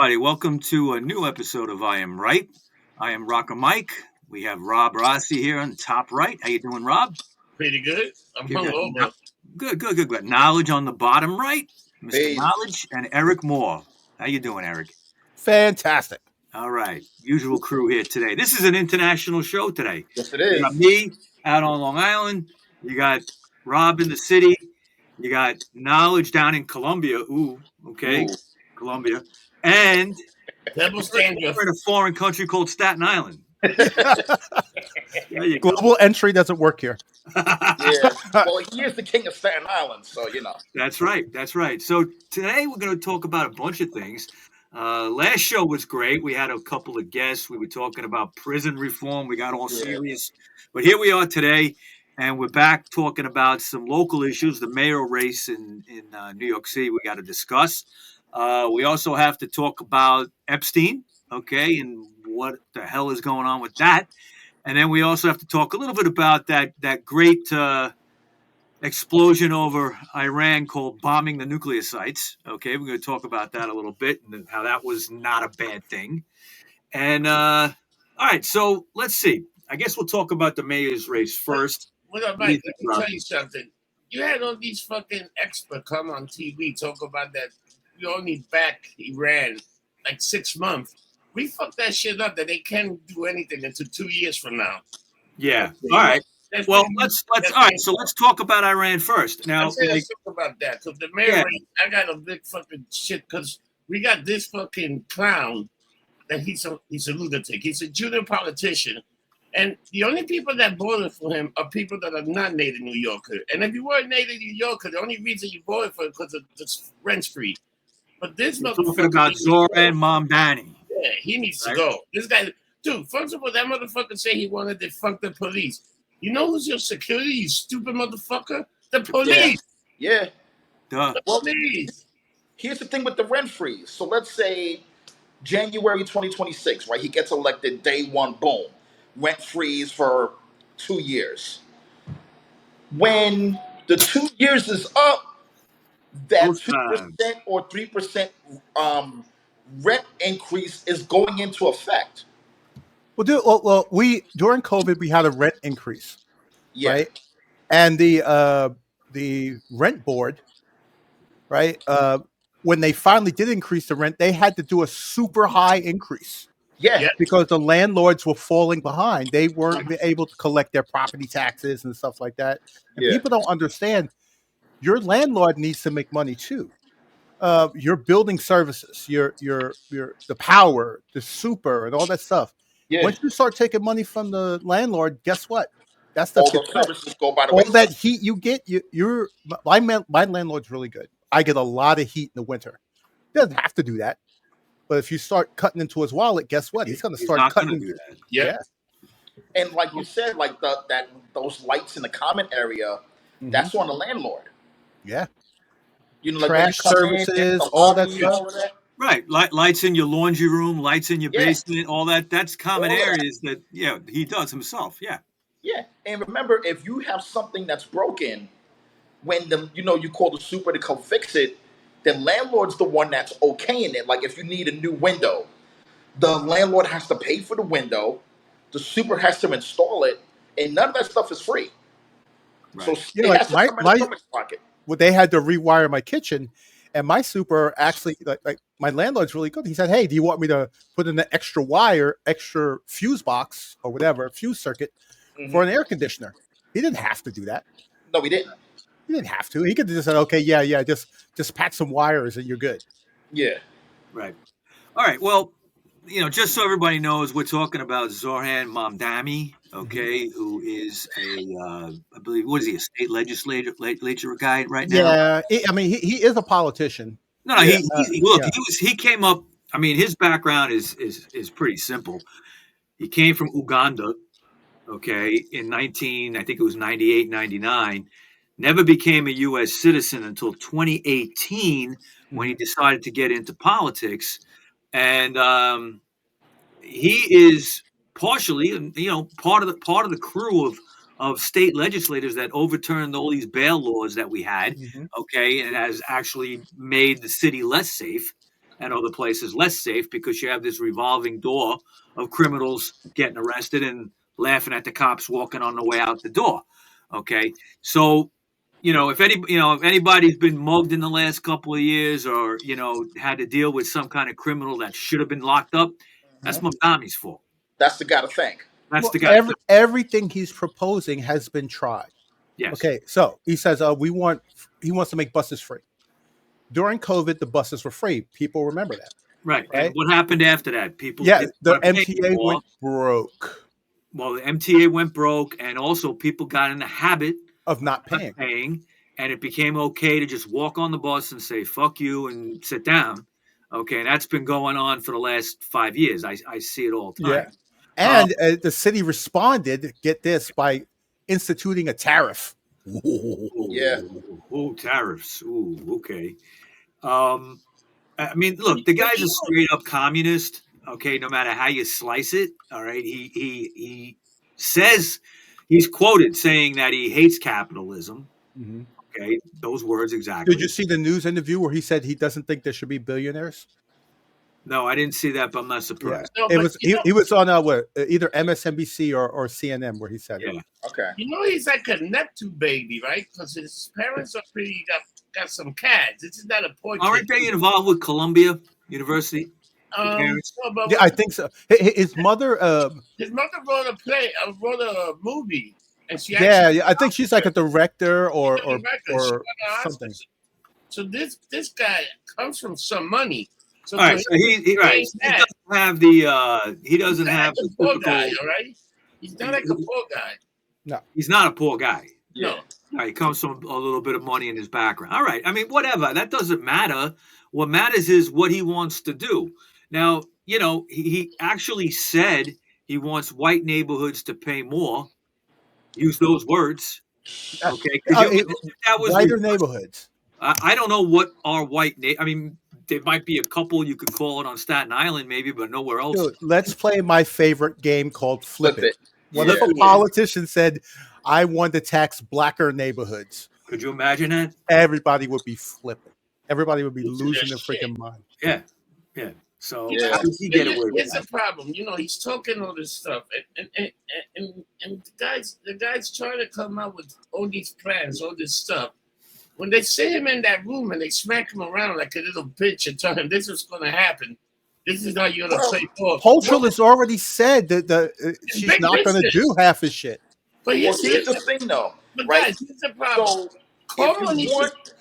everybody. Welcome to a new episode of I Am Right. I am Rocker Mike. We have Rob Rossi here on the top right. How you doing, Rob? Pretty good. I'm Give that hungover. good. Knowledge on the bottom right, Mr. Peace. Knowledge, and Eric Moore. How you doing, Eric? Fantastic. All right. Usual crew here today. This is an international show today. Yes, it You got is. me out on Long Island. You got Rob in the city. You got Knowledge down in Colombia. Ooh, okay. Ooh. Colombia. And Devil's dandruff. we're in a foreign country called Staten Island. There you go. Global entry doesn't work here. Yeah. Well, he is the king of Staten Island, so That's right. That's right. So today we're going to talk about a bunch of things. Last show was great. We had a couple of guests. We were talking about prison reform. We got all serious. But here we are today, and we're back talking about some local issues, the mayoral race in New York City we got to discuss. We also have to talk about Epstein, okay, and what the hell is going on with that. And then we also have to talk a little bit about that great explosion over Iran called bombing the nuclear sites. Okay, we're going to talk about that a little bit and how that was not a bad thing. And all right, so let's see. I guess we'll talk about the mayor's race first. What up, Mike? Let me tell you something. You had all these fucking experts come on TV talk about that you only back Iran like 6 months. We fucked that shit up that they can't do anything until 2 years from now. Yeah. All right. Well, let's all right. So let's talk about Iran first. Now, let's talk about that because the mayor, I got a big fucking shit because we got this fucking clown that he's a lunatic. He's a junior politician, and the only people that voted for him are people that are not native New Yorker. And if you weren't native New Yorker, the only reason you voted for it because of the rent free. But this motherfucker talking about Zoran Mamdani. Yeah, he needs to go. This guy, dude. First of all, that motherfucker said he wanted to fuck the police. You know who's your security, you stupid motherfucker? The police. Yeah. Duh. The police. Here's the thing with the rent freeze. So let's say January 2026, right? He gets elected day one, boom. Rent freeze for 2 years. When the 2 years is up, that 2% or 3% rent increase is going into effect. Well, we during COVID we had a rent increase, right? And the rent board, right? When they finally did increase the rent, they had to do a super high increase. Yeah. Because the landlords were falling behind. They weren't able to collect their property taxes and stuff like that. And people don't understand. Your landlord needs to make money too. Your building services, your the power, the super, and all that stuff. Yeah. Once you start taking money from the landlord, guess what? That stuff all those services go by the way. All that heat you get, my landlord's really good. I get a lot of heat in the winter. He doesn't have to do that, but if you start cutting into his wallet, guess what? He's going to start cutting. Do that. Yeah. And like you said, like those lights in the common area, that's on the landlord. Yeah. You know, like trash services, all that stuff. Right, lights in your laundry room, lights in your basement, all that. That's common areas that he does himself. Yeah. Yeah, and remember, if you have something that's broken, when you call the super to come fix it, the landlord's the one that's okaying it. Like if you need a new window, the landlord has to pay for the window, the super has to install it, and none of that stuff is free. Right. So it has to come in someone's pocket. Well, they had to rewire my kitchen. And my super actually, like my landlord's really good. He said, "Hey, do you want me to put in an extra wire, extra fuse box or whatever, fuse circuit for an air conditioner?" He didn't have to do that. No, he didn't. He didn't have to. He could have just said, "Okay, yeah, just patch some wires and you're good." Yeah. Right. All right. Well, just so everybody knows, we're talking about Zoran Mamdani, okay, who is I believe, what is he, a state legislature guy right now? Yeah, I mean, he is a politician. No, he came up. I mean, his background is pretty simple. He came from Uganda, okay, in I think it was 98, 99. Never became a U.S. citizen until 2018 when he decided to get into politics. And he is partially, part of the crew of state legislators that overturned all these bail laws that we had. Okay, and has actually made the city less safe. and other places less safe because you have this revolving door of criminals getting arrested and laughing at the cops walking on the way out the door. Okay, so if anybody's been mugged in the last couple of years, or had to deal with some kind of criminal that should have been locked up, that's Mugambi's fault. That's the guy to thank. That's Well, the guy. everything he's proposing has been tried. Yes. Okay, so he says he wants to make buses free. During COVID, the buses were free. People remember that. Right. Right? And what happened after that? People Yeah, didn't the wanna pay MTA anymore. went broke Well, the MTA went broke, and also people got in the habit of not of paying. paying, and it became okay to just walk on the bus and say "fuck you" and sit down. Okay, and that's been going on for the last 5 years. I see it all the time. Yeah. And the city responded, get this, by instituting a tariff. Yeah. Ooh, tariffs. Ooh, okay. I mean, look, the guy's a straight up communist. Okay, no matter how you slice it. All right, he says, he's quoted saying that he hates capitalism. Mhm. Okay, those words exactly. Did you see the news interview where he said he doesn't think there should be billionaires? No, I didn't see that, but I'm not surprised. No, It but was he was on either MSNBC or CNN where he said it. Yeah. Okay. he's like a Neptune baby, right? Because his parents are pretty got some cads. This is not a poor Aren't kid. they involved with Columbia University? No, but Yeah, I think so. His mother, his mother wrote a movie, and she yeah, I think she's like a director or something. So this guy comes from some money. So All right, so he doesn't have the he doesn't have the poor typical. guy, all right? He's not like a poor guy. No, He's not a poor guy. No. All right, he comes from a little bit of money in his background. All right, I mean, whatever. That doesn't matter. What matters is what he wants to do. Now, he actually said he wants white neighborhoods to pay more. Use those words. Okay, that was whiter neighborhoods. I don't know what are white. I mean, there might be a couple you could call it on Staten Island, maybe, but nowhere else. Dude, let's play my favorite game called Flip It. What if a Yeah. politician said, "I want to tax blacker neighborhoods"? Could you imagine that? Everybody would be flipping. Everybody would be losing their freaking mind. Yeah, yeah. So Yeah. how does he get away with Here's that? the problem. He's talking all this stuff, and the guys trying to come up with all these plans, all this stuff. When they sit him in that room and they smack him around like a little bitch and tell him this is going to happen, this is how you're going to play ball. Holtrell has already said that she's big not going to business. do half his shit. But Well, here's the thing, though, But right? guys, here's the problem. So,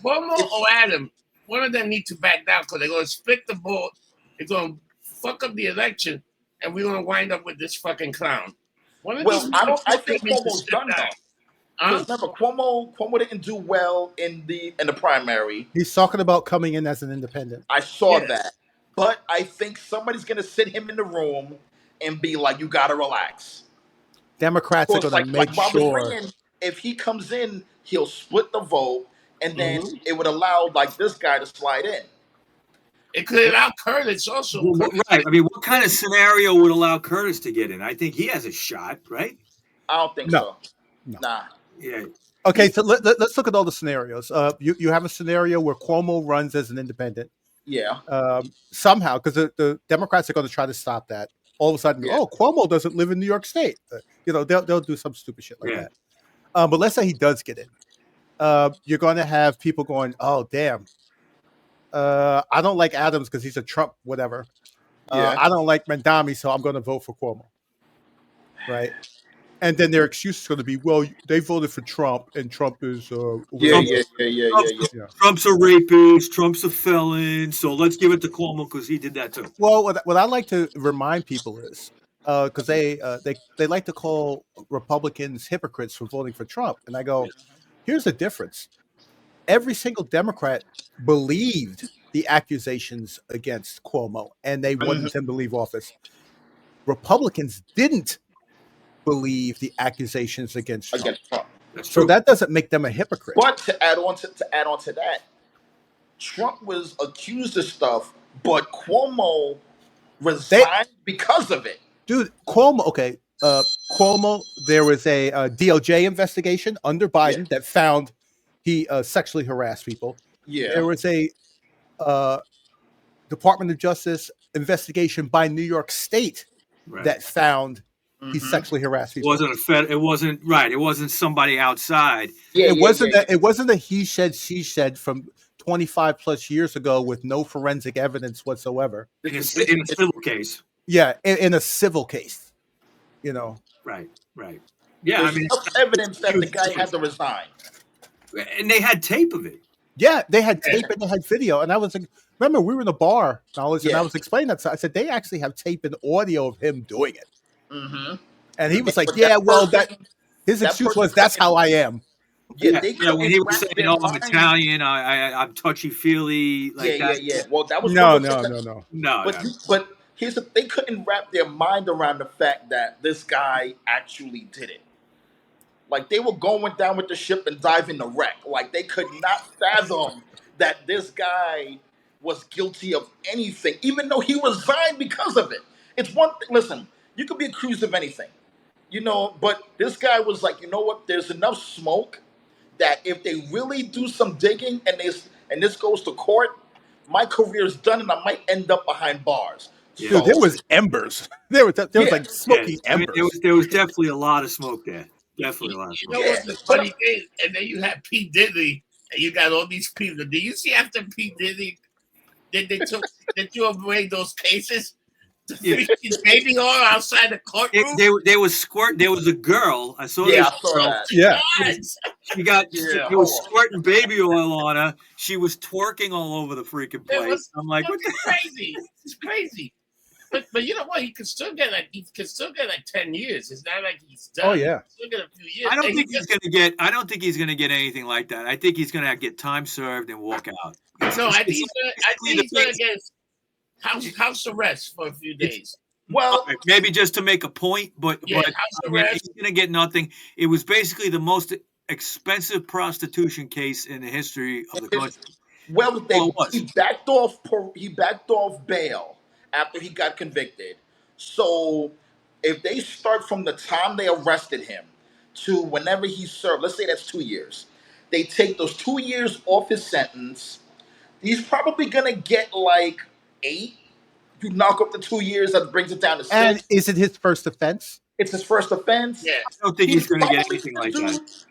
Cuomo or Adam, one of them need to back down because they're going to split the vote. They're going to fuck up the election, and we're going to wind up with this fucking clown. I think Cuomo's done now. Huh? Remember, Cuomo didn't do well in the primary. He's talking about coming in as an independent. I saw that, but I think somebody's gonna sit him in the room and be like, "You gotta relax." Democrats are going to make Bob was sure. saying, if he comes in, he'll split the vote, and then it would allow like this guy to slide in. It could allow Curtis also. Well, right. I mean, what kind of scenario would allow Curtis to get in? I think he has a shot, right? I don't think No. so. No. Nah. Yeah. Okay, so let's look at all the scenarios. You have a scenario where Cuomo runs as an independent. Yeah. Somehow, because the Democrats are going to try to stop that. All of a sudden, Cuomo doesn't live in New York State. They'll do some stupid shit like that. But let's say he does get in. You're going to have people going, "Oh, damn. I don't like Adams because he's a Trump whatever. I don't like Mandami, so I'm going to vote for Cuomo." Right? And then their excuse is going to be, "Well, they voted for Trump, and Trump is Yeah. Trump's a rapist. Trump's a felon. So let's give it to Cuomo because he did that too." Well, what I like to remind people is because they like to call Republicans hypocrites for voting for Trump, and I go, here's the difference. Every single Democrat believed the accusations against Cuomo, and they wanted him to leave office. Republicans didn't believe the accusations against Trump. That's So true. that doesn't make them a hypocrite. But to add on to that, Trump was accused of stuff, but Cuomo resigned because of it. Dude, Cuomo, okay. Cuomo, there was a DOJ investigation under Biden that found he sexually harassed people. Yeah. There was a Department of Justice investigation by New York State Right. that found he Mhm. sexually harassed It people. wasn't it wasn't right. It wasn't somebody outside. Yeah, It wasn't a he said she said from 25 plus years ago with no forensic evidence whatsoever. In a civil case. Yeah, in a civil case, you know. Right. Right. Yeah. I There's mean, enough evidence that the guy had to resign. and they had tape of it. Yeah, they had tape and they had video, and I was like, remember we were in a bar, Knowledge, and I Yeah. was explaining that. So I said they actually have tape and audio of him doing it, Mm-hmm. and he was like, But "Yeah, that well, person- his that excuse person was that's how I am." Yeah, they Yeah. When couldn't he was wrap saying, their "Oh, I'm mind. Italian. I'm touchy feely," like that. Yeah. Well, that was No, one of the no, things no, that- no. No. But No. but they couldn't wrap their mind around the fact that this guy actually did it. Like they were going down with the ship and diving the wreck. Like they could not fathom that this guy was guilty of anything, even though he resigned because of it. It's one thing. Listen, you could be accused of anything, but this guy was like, you know what? There's enough smoke that if they really do some digging and this goes to court, my career's done and I might end up behind bars. Yeah. Dude, there So was embers. There was yeah, like smoking I mean, embers. there was definitely a lot of smoke there. Definitely a lot of You smoke. know Yeah, what the but- funny thing? And then you have P. Diddy, and you got all these people. Do you see after P. Diddy, they threw away those cases? The Yeah. freaking baby oil outside the courtroom? There was squirt. There was a girl. I saw yeah, this I saw girl. that. Yeah, Yes. She got Yeah, it was hold on. squirting baby oil on her. She was twerking all over the freaking It place. was I'm like, what the crazy. It's crazy. But you know what? He could still get like 10 years. It's not like he's done. Oh, yeah. He can still get a few years. I don't And think he he's gonna get. I don't think he's gonna get anything like that. I think he's gonna get time served and walk out. No, I think he's basically gonna the get house arrest for a few days. Well, maybe just to make a point, but Yeah, but house I mean, arrest. he's gonna get nothing. It was basically the most expensive prostitution case in the history of the country. well, Well, it was. he backed off bail after he got convicted. So if they start from the time they arrested him to whenever he served, let's say that's 2 years. They take those 2 years off his sentence. He's probably gonna get like 8. You knock up the 2 years, that brings it down to 6. and is it his first offense? It's his first offense. Yeah. I don't think he's gonna get probably anything gonna like do- that.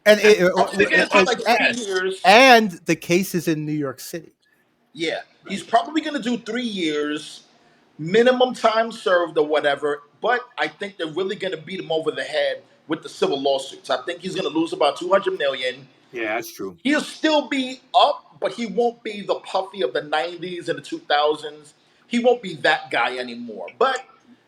And Probably gonna do like 3 years. and the case is in New York City. Yeah, he's probably going to do 3 years, minimum time served or whatever. But I think they're really going to beat him over the head with the civil lawsuits. I think he's going to lose about 200 million. Yeah, that's true. He'll still be up, but he won't be the Puffy of the 90s and the 2000s. He won't be that guy anymore. But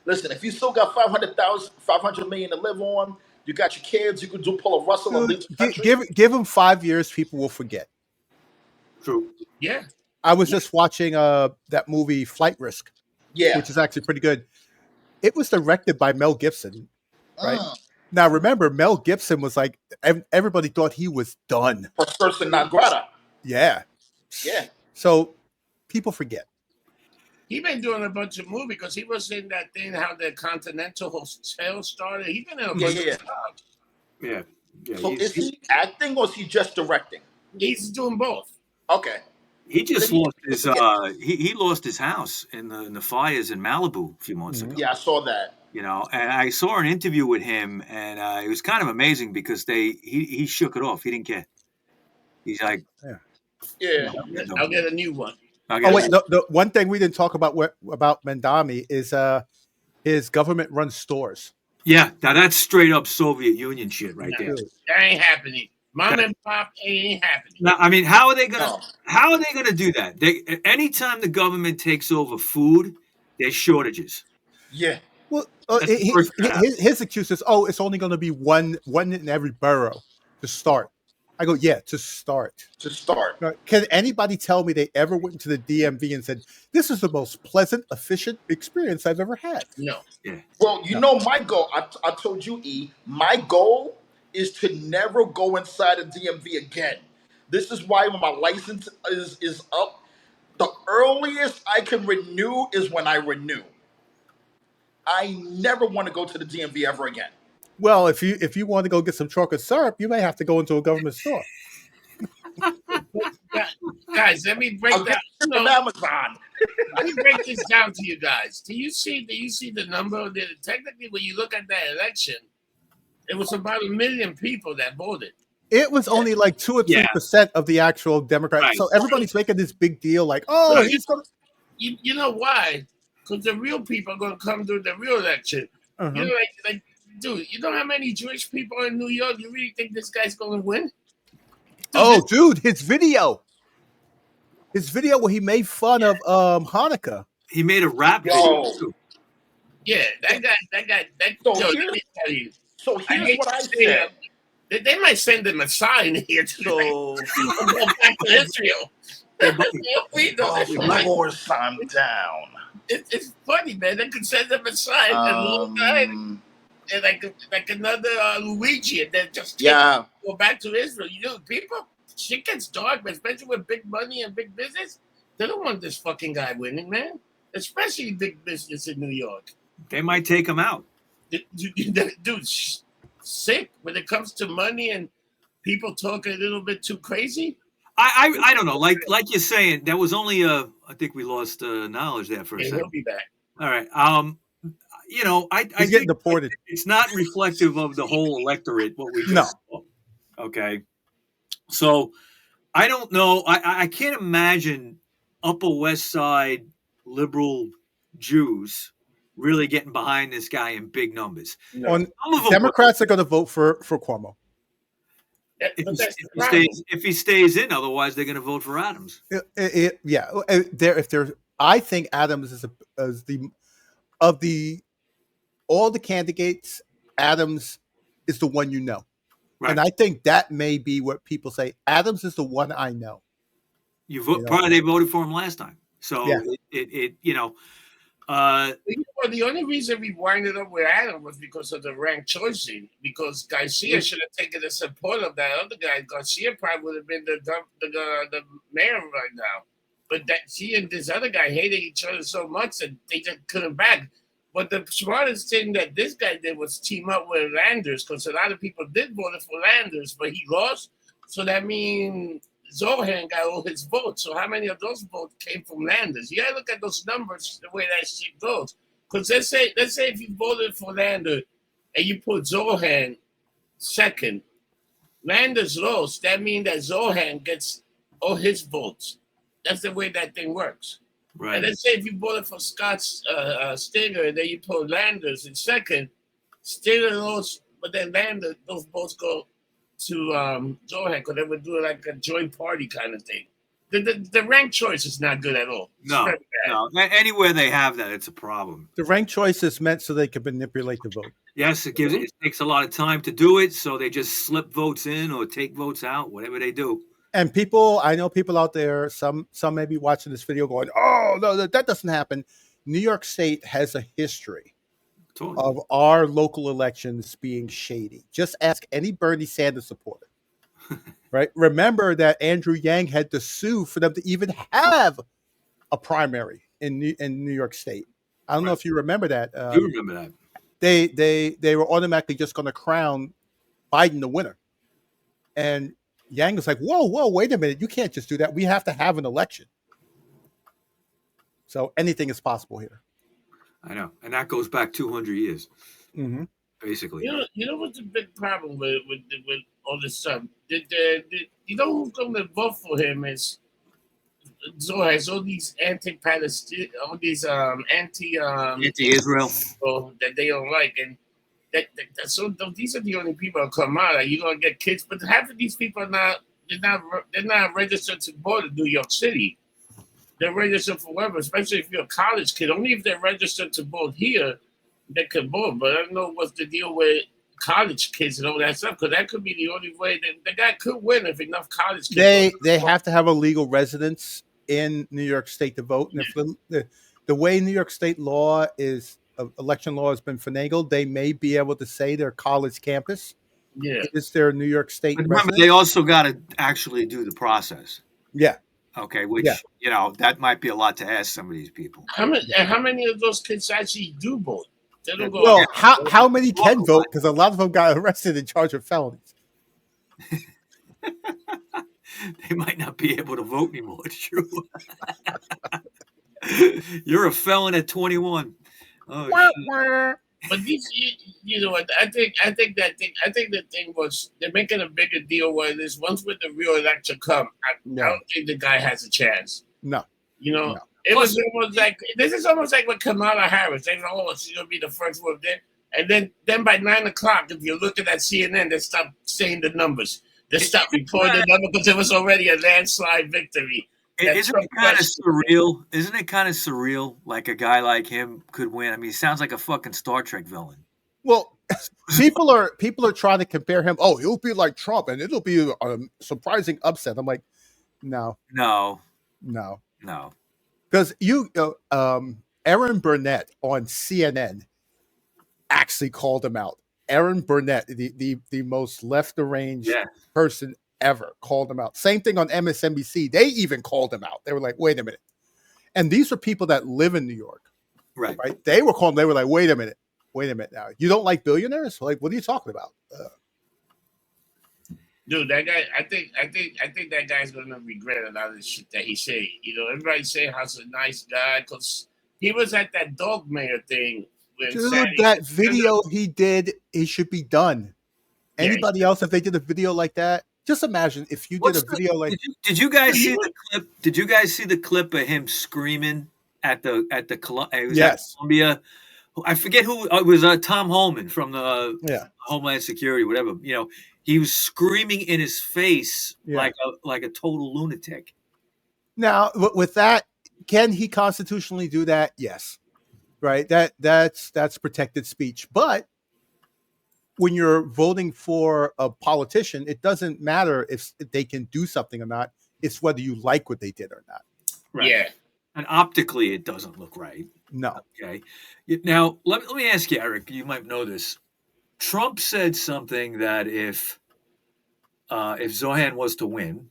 listen, if you still got 500 million to live on, you got your kids, you could pull a Russell and leave the country. Give him 5 years, people will forget. True. Yeah. I was just watching that movie Flight Risk, Yeah. which is actually pretty good. It was directed by Mel Gibson, right? Uh, Now remember, Mel Gibson was like everybody thought he was done. first person not grata. Yeah. Yeah. So people forget. He been doing a bunch of movies because he was in that thing how the Continental Hotel started. He been in a bunch Yeah. of stuff. Yeah. Yeah. So is he acting or is he just directing? He's doing both. Okay. He just Then he- lost his he lost his house in the fires in Malibu a few months ago. Yeah, I saw that. And I saw an interview with him, and it was kind of amazing because he shook it off. He didn't care. He's like, Yeah. no, I'll get a new one. I'll get Oh it. wait, the one thing we didn't talk about about Mendami is his government run stores. Yeah, now that's straight up Soviet Union shit right No. there. That ain't happening. Mom and pop ain't happening. Now, I mean, how are they gonna No. do that? Anytime the government takes over food, there's shortages. Yeah. Well, That's the first thing. his excuse is, oh, it's only going to be one in every borough to start. I go, yeah, to start. To start. Now, can anybody tell me they ever went into the DMV and said, this is the most pleasant, efficient experience I've ever had? No. Well, you know my goal. I told you, E. My goal is to never go inside a DMV again. This is why when my license is up, the earliest I can renew is when I renew. I never want to go to the DMV ever again. Well, if you want to go get some chocolate syrup, you may have to go into a government store. guys, let me break I'll that. get from Amazon. Let me break this down to you guys. Do you see the number? Technically, when you look at that election, it was about 1 million people that voted. It was only like 2 or 3% of the actual Democrats. Right. So everybody's making this big deal, like, oh, Right. he's going to. You know why? Because the real people are going to come to the real election. Uh-huh. You know, like, dude, you know how many Jewish people in New York? You really think this guy's going to win? Dude, his video where he made fun of Hanukkah. He made a rap video too. Yeah, that guy. Let me tell you. So here's what I said. They might send him a sign here to go back to Israel. Lower sign down. It's funny, man. They could send him a sign and like another Luigi, and then just go back to Israel. You know, people, shit gets dark, but especially with big money and big business, they don't want this fucking guy winning, man. Especially big business in New York. They might take him out. Dude, sick when it comes to money and people talk a little bit too crazy. I don't know. Like you're saying, that was only I think we lost knowledge there for a second. He'll be back. All right. You know, I He's getting deported. It's not reflective of the whole electorate. What we just saw. Okay. So I don't know. I can't imagine Upper West Side liberal Jews really getting behind this guy in big numbers. Democrats are going to vote for Cuomo. If he stays in, otherwise they're going to vote for Adams. I think Adams is of all the candidates, Adams is the one you know. Right. And I think that may be what people say. Adams is the one I know. Probably they voted for him last time. So the only reason we winded up with Adam was because of the ranked choicing. Because Garcia should have taken the support of that other guy. Garcia probably would have been the mayor right now. But he and this other guy hated each other so much that they just couldn't back. But the smartest thing that this guy did was team up with Landers, because a lot of people did vote for Landers, but he lost. So that means Zohan got all his votes. So how many of those votes came from Landers? You gotta look at those numbers the way that shit goes. Because let's say if you voted for Landers and you put Zohan second, Landers lost. That means that Zohan gets all his votes. That's the way that thing works. Right. And let's say if you voted for Scott Stinger and then you put Landers in second, Stinger lost, but then Landers, those votes go to Zohan because they would do like a joint party kind of thing. The ranked choice is not good at all. No. Anywhere they have that, it's a problem. The ranked choice is meant so they can manipulate the vote. Yes, it takes a lot of time to do it, so they just slip votes in or take votes out, whatever they do. And I know people out there, some may be watching this video going, oh, no, that doesn't happen. New York State has a history of our local elections being shady. Just ask any Bernie Sanders supporter. Right? Remember that Andrew Yang had to sue for them to even have a primary in New York State. I don't know if you remember that. I do remember that. They were automatically just going to crown Biden the winner. And Yang was like, whoa, wait a minute. You can't just do that. We have to have an election. So anything is possible here. I know. And that goes back 200 years, basically. You know what's the big problem with all this stuff? You know who's going to vote for him is Zohar. All these anti-Palestine, all these anti-Israel that they don't like. And so these are the only people that come out. You're gonna get kids, but half of these people they're not registered to vote in New York City. They're registered for whatever, especially if you're a college kid. Only if they're registered to vote here, they can vote. But I don't know what's the deal with college kids and all that stuff, because that could be the only way that the guy could win if enough college kids. They have to have a legal residence in New York State to vote, and if the way New York State law is. Election law has been finagled. They may be able to say their college campus is their New York State. But remember, they also got to actually do the process. Yeah. Okay. Which that might be a lot to ask some of these people. How many of those kids actually do vote? They don't go. Well, how many can vote? Because a lot of them got arrested in charge of felonies. they might not be able to vote anymore. It's true. You're a felon at 21. Oh Wah, shit. wah. But these, you know what? I think the thing was they're making a bigger deal where this once when the real election come, I No, don't think the guy has a chance. no, You know, no. it Plus, was almost like this is almost like with Kamala Harris. They know, oh, she's gonna be the first one there, and then by 9 o'clock, if you're looking at CNN, they stop saying the numbers. They stop reporting the number because it was already a landslide victory. That isn't Trump it kind of crushed. surreal? Isn't it kind of surreal? Like a guy like him could win. I mean, he sounds like a fucking Star Trek villain. Well, people are trying to compare him. Oh, he'll be like Trump, and it'll be a surprising upset. I'm like, no, No, no, no. because Aaron Burnett on CNN actually called him out. Aaron Burnett, the most left deranged Yeah, person ever, called him out. Same thing on MSNBC. They even called him out. They were like, wait a minute. And these are people that live in New York, right. right? They were calling. They were like, wait a minute now. You don't like billionaires? Like, what are you talking about? Dude, that guy. I think that guy's gonna regret a lot of the shit that he said. You know, everybody say how's a nice guy because he was at that dog mayor thing when Dude, that video he did, it should be done. Yeah, Anybody else, if they did a video like that, just imagine if you did a video like. Did you guys see the clip? Did you guys see the clip of him screaming at the it was at Yes. Columbia? I forget who it was. Tom Holman from the Yeah. Homeland Security, whatever. You know, he was screaming in his face Yeah. like a total lunatic. Now, with that, can he constitutionally do that? Yes. Right. That's protected speech. But when you're voting for a politician, it doesn't matter if they can do something or not. It's whether you like what they did or not. Right. Yeah. And optically, it doesn't look right. No. Okay. Now, let me ask you, Eric. You might know this. Trump said something that if Zohan was to win,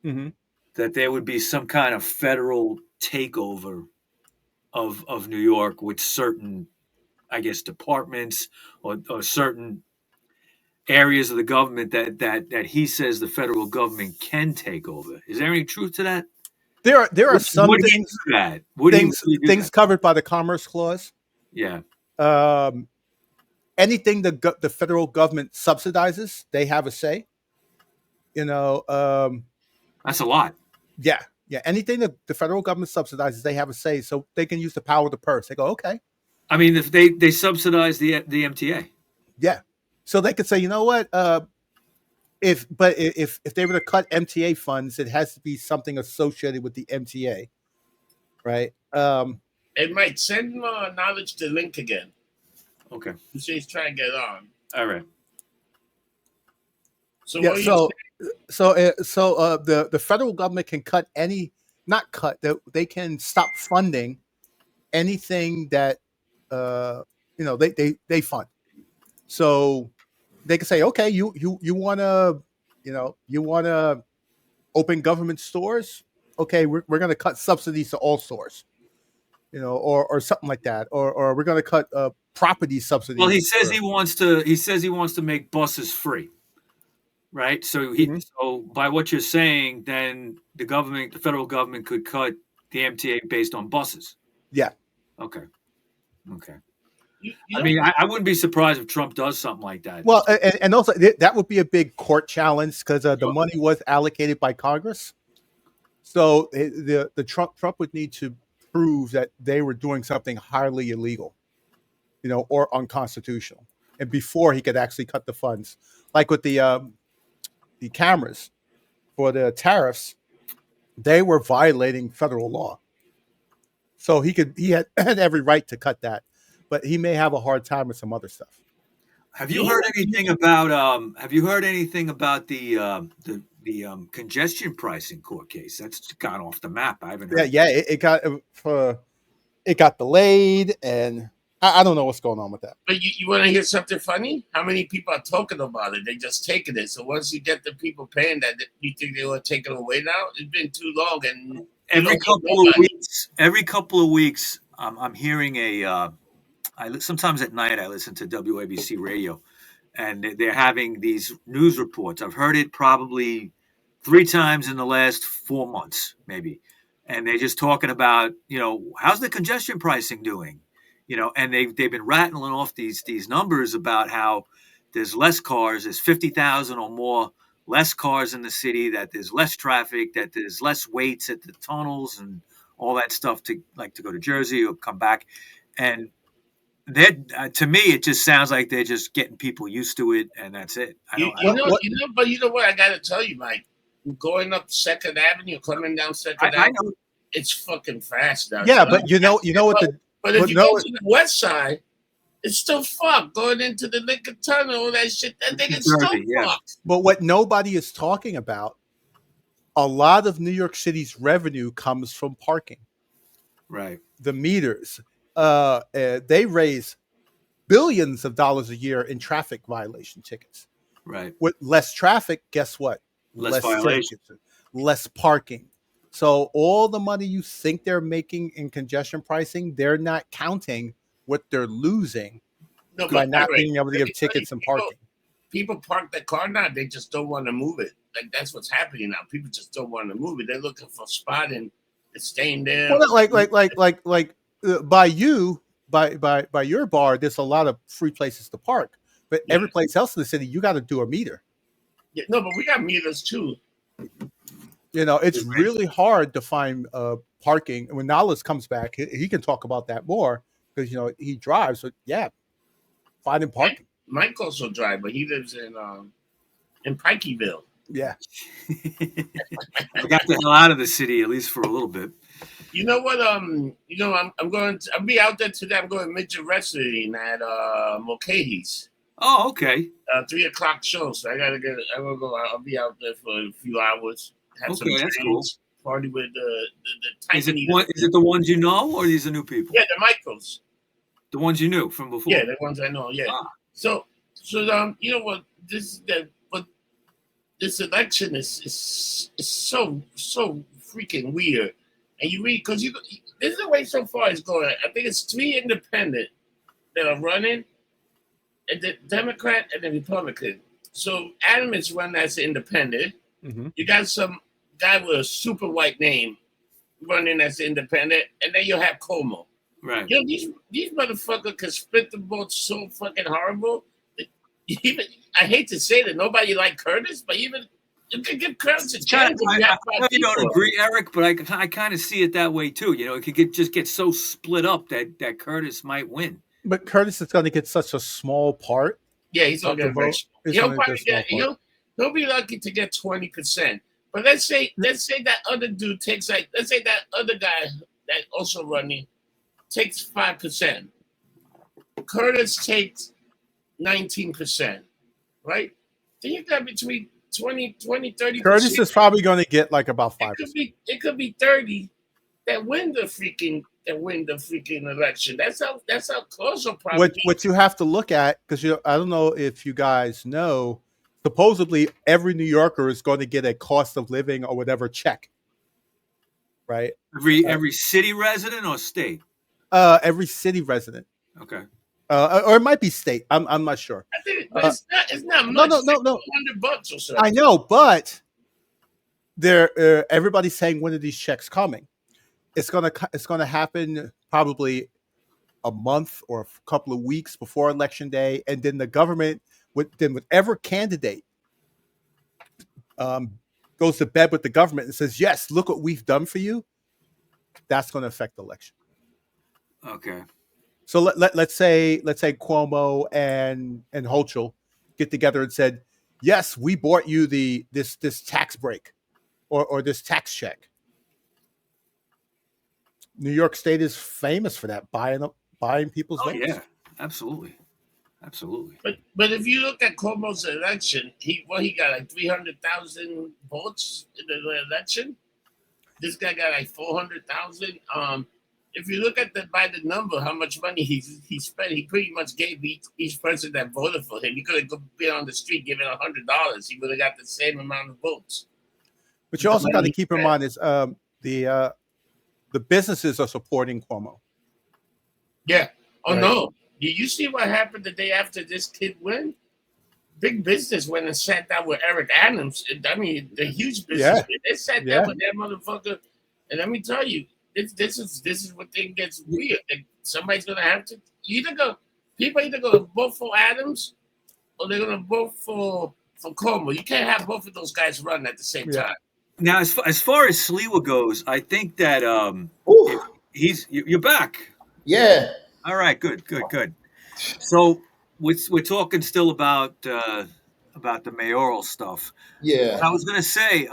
Mm-hmm. that there would be some kind of federal takeover of New York with certain, I guess, departments or certain areas of the government that he says the federal government can take over. Is there any truth to that? There are some Would he things do that? Would he really do things that? covered by the Commerce Clause. Yeah. Anything the federal government subsidizes, they have a say. You know, That's a lot. yeah. Anything that the federal government subsidizes, they have a say, so they can use the power of the purse. They go, okay, I mean, if they subsidize the MTA. yeah. So they could say, you know what? If they were to cut MTA funds, it has to be something associated with the MTA, right? It might send knowledge to Link again. Okay. He says he's trying to get on. All right. So Yeah. what you So the federal government can cut not cut. They can stop funding anything that they fund. So they can say, okay, you want to open government stores. Okay, we're going to cut subsidies to all stores, or something like that, or we're going to cut property subsidies. Well, he says he wants to make buses free, right? So so by what you're saying, then the federal government could cut the MTA based on buses. Yeah. Okay. you I mean, I wouldn't be surprised if Trump does something like that. Well, and also that would be a big court challenge because the money was allocated by Congress. So the Trump would need to prove that they were doing something highly illegal, or unconstitutional, and before he could actually cut the funds, like with the cameras for the tariffs, they were violating federal law. So he had every right to cut that, but he may have a hard time with some other stuff. Have you heard anything about the congestion pricing court case? That's gone off the map. I haven't heard. Yeah. It got delayed, and I don't know what's going on with that. But you want to hear something funny? How many people are talking about it? They just taking it. So once you get the people paying that, you think they will take it away now? It's been too long, and every couple of weeks, I'm hearing sometimes at night I listen to WABC radio, and they're having these news reports. I've heard it probably 3 times in the last 4 months, maybe. And they're just talking about, how's the congestion pricing doing? And they've been rattling off these numbers about how there's less cars, there's 50,000 or more less cars in the city, that there's less traffic, that there's less waits at the tunnels and all that stuff to go to Jersey or come back. And to me, it just sounds like they're just getting people used to it, and that's it. But you know what? I got to tell you, Mike, going up Second Avenue, coming down Second I Avenue, know. it's fucking fast now. Yeah, but you know what the. But if you go to the west side, it's still fucked. Going into the Lincoln Tunnel, all that shit, that thing is still fucked. But what nobody is talking about, a lot of New York City's revenue comes from parking. Right. The meters. They raise billions of dollars a year in traffic violation tickets. Right. With less traffic, guess what? Less violations. Tickets, less parking. So all the money you think they're making in congestion pricing, they're not counting what they're losing by not being able to give tickets and parking. People park their car now; they just don't want to move it. Like that's what's happening now. People just don't want to move it. They're looking for a spot and it's staying there. Well, by your bar, there's a lot of free places to park. But every place else in the city, you got to do a meter. Yeah, no, but we got meters too. It's really hard to find parking. When Nollis comes back, he can talk about that more because he drives. But finding parking. Mike also drives, but he lives in Pikeyville. Yeah, I got the hell out of the city at least for a little bit. You know what? I'm going. I'll be out there today. I'm going midget wrestling at Mulcahy's. Oh, okay. 3:00 show, so I gotta get. I'm gonna go. I'll be out there for a few hours. Have some that's cool. Party with the Is it the ones you know, or these are new people? Yeah, the Michaels. The ones you knew from before. Yeah, the ones I know. Yeah. Ah. So you know what? This election is so freaking weird, and you read because this is the way so far it's going. I think it's 3 independent that are running. And the Democrat and the Republican. So Adam is run as independent. Mm-hmm. You got some guy with a super white name running as independent, and then you have Como. Right. These motherfuckers can split the vote so fucking horrible. Even I hate to say that nobody like Curtis, but even you can give Curtis a chance. I know you don't agree, Eric, but I kind of see it that way too. It could just get so split up that Curtis might win. But Curtis is going to get such a small part. Yeah, he's going to get he'll be lucky to get 20%. But let's say that other dude takes let's say that other guy that also running takes 5%. Curtis takes 19%, right? Then you got between 20, 30%. Curtis is probably going to get like about 5%. It could be 30 that win the freaking election. That's how close will probably be. What you have to look at, because I don't know if you guys know, supposedly every New Yorker is going to get a cost of living or whatever check, right? Every city resident or state? Every city resident. Okay. Or it might be state. I'm not sure. I think it's not much. No. $100 or so. I know, but everybody's saying, when are these checks coming? It's gonna happen probably a month or a couple of weeks before Election Day, and then the government, whatever candidate goes to bed with the government and says, "Yes, look what we've done for you," that's going to affect the election. Okay. So let's say Cuomo and Hochul get together and said, "Yes, we bought you this tax break or this tax check." New York State is famous for that, buying people's votes. Yeah, absolutely. But if you look at Cuomo's election, he got like 300,000 votes in the election. This guy got like 400,000. If you look at by the number, how much money he spent, he pretty much gave each person that voted for him. He could have been on the street giving $100. He would have got the same amount of votes. But you also got to keep in mind is the businesses are supporting Cuomo. Yeah. Oh, right. No. Did you see what happened the day after this kid win? big business went and sat down with Eric Adams. I mean, the huge business. Yeah, They sat down yeah, with that motherfucker, and let me tell you, this is what thing gets weird. Like, somebody's gonna have to either go. People either gonna vote for Adams or they're gonna vote for Cuomo. You can't have both of those guys run at the same yeah. time. Now, as far as Sliwa goes, I think that if Ooh, you're back. yeah, All right, good, good, good. So we're talking still about the mayoral stuff. yeah. I was gonna say,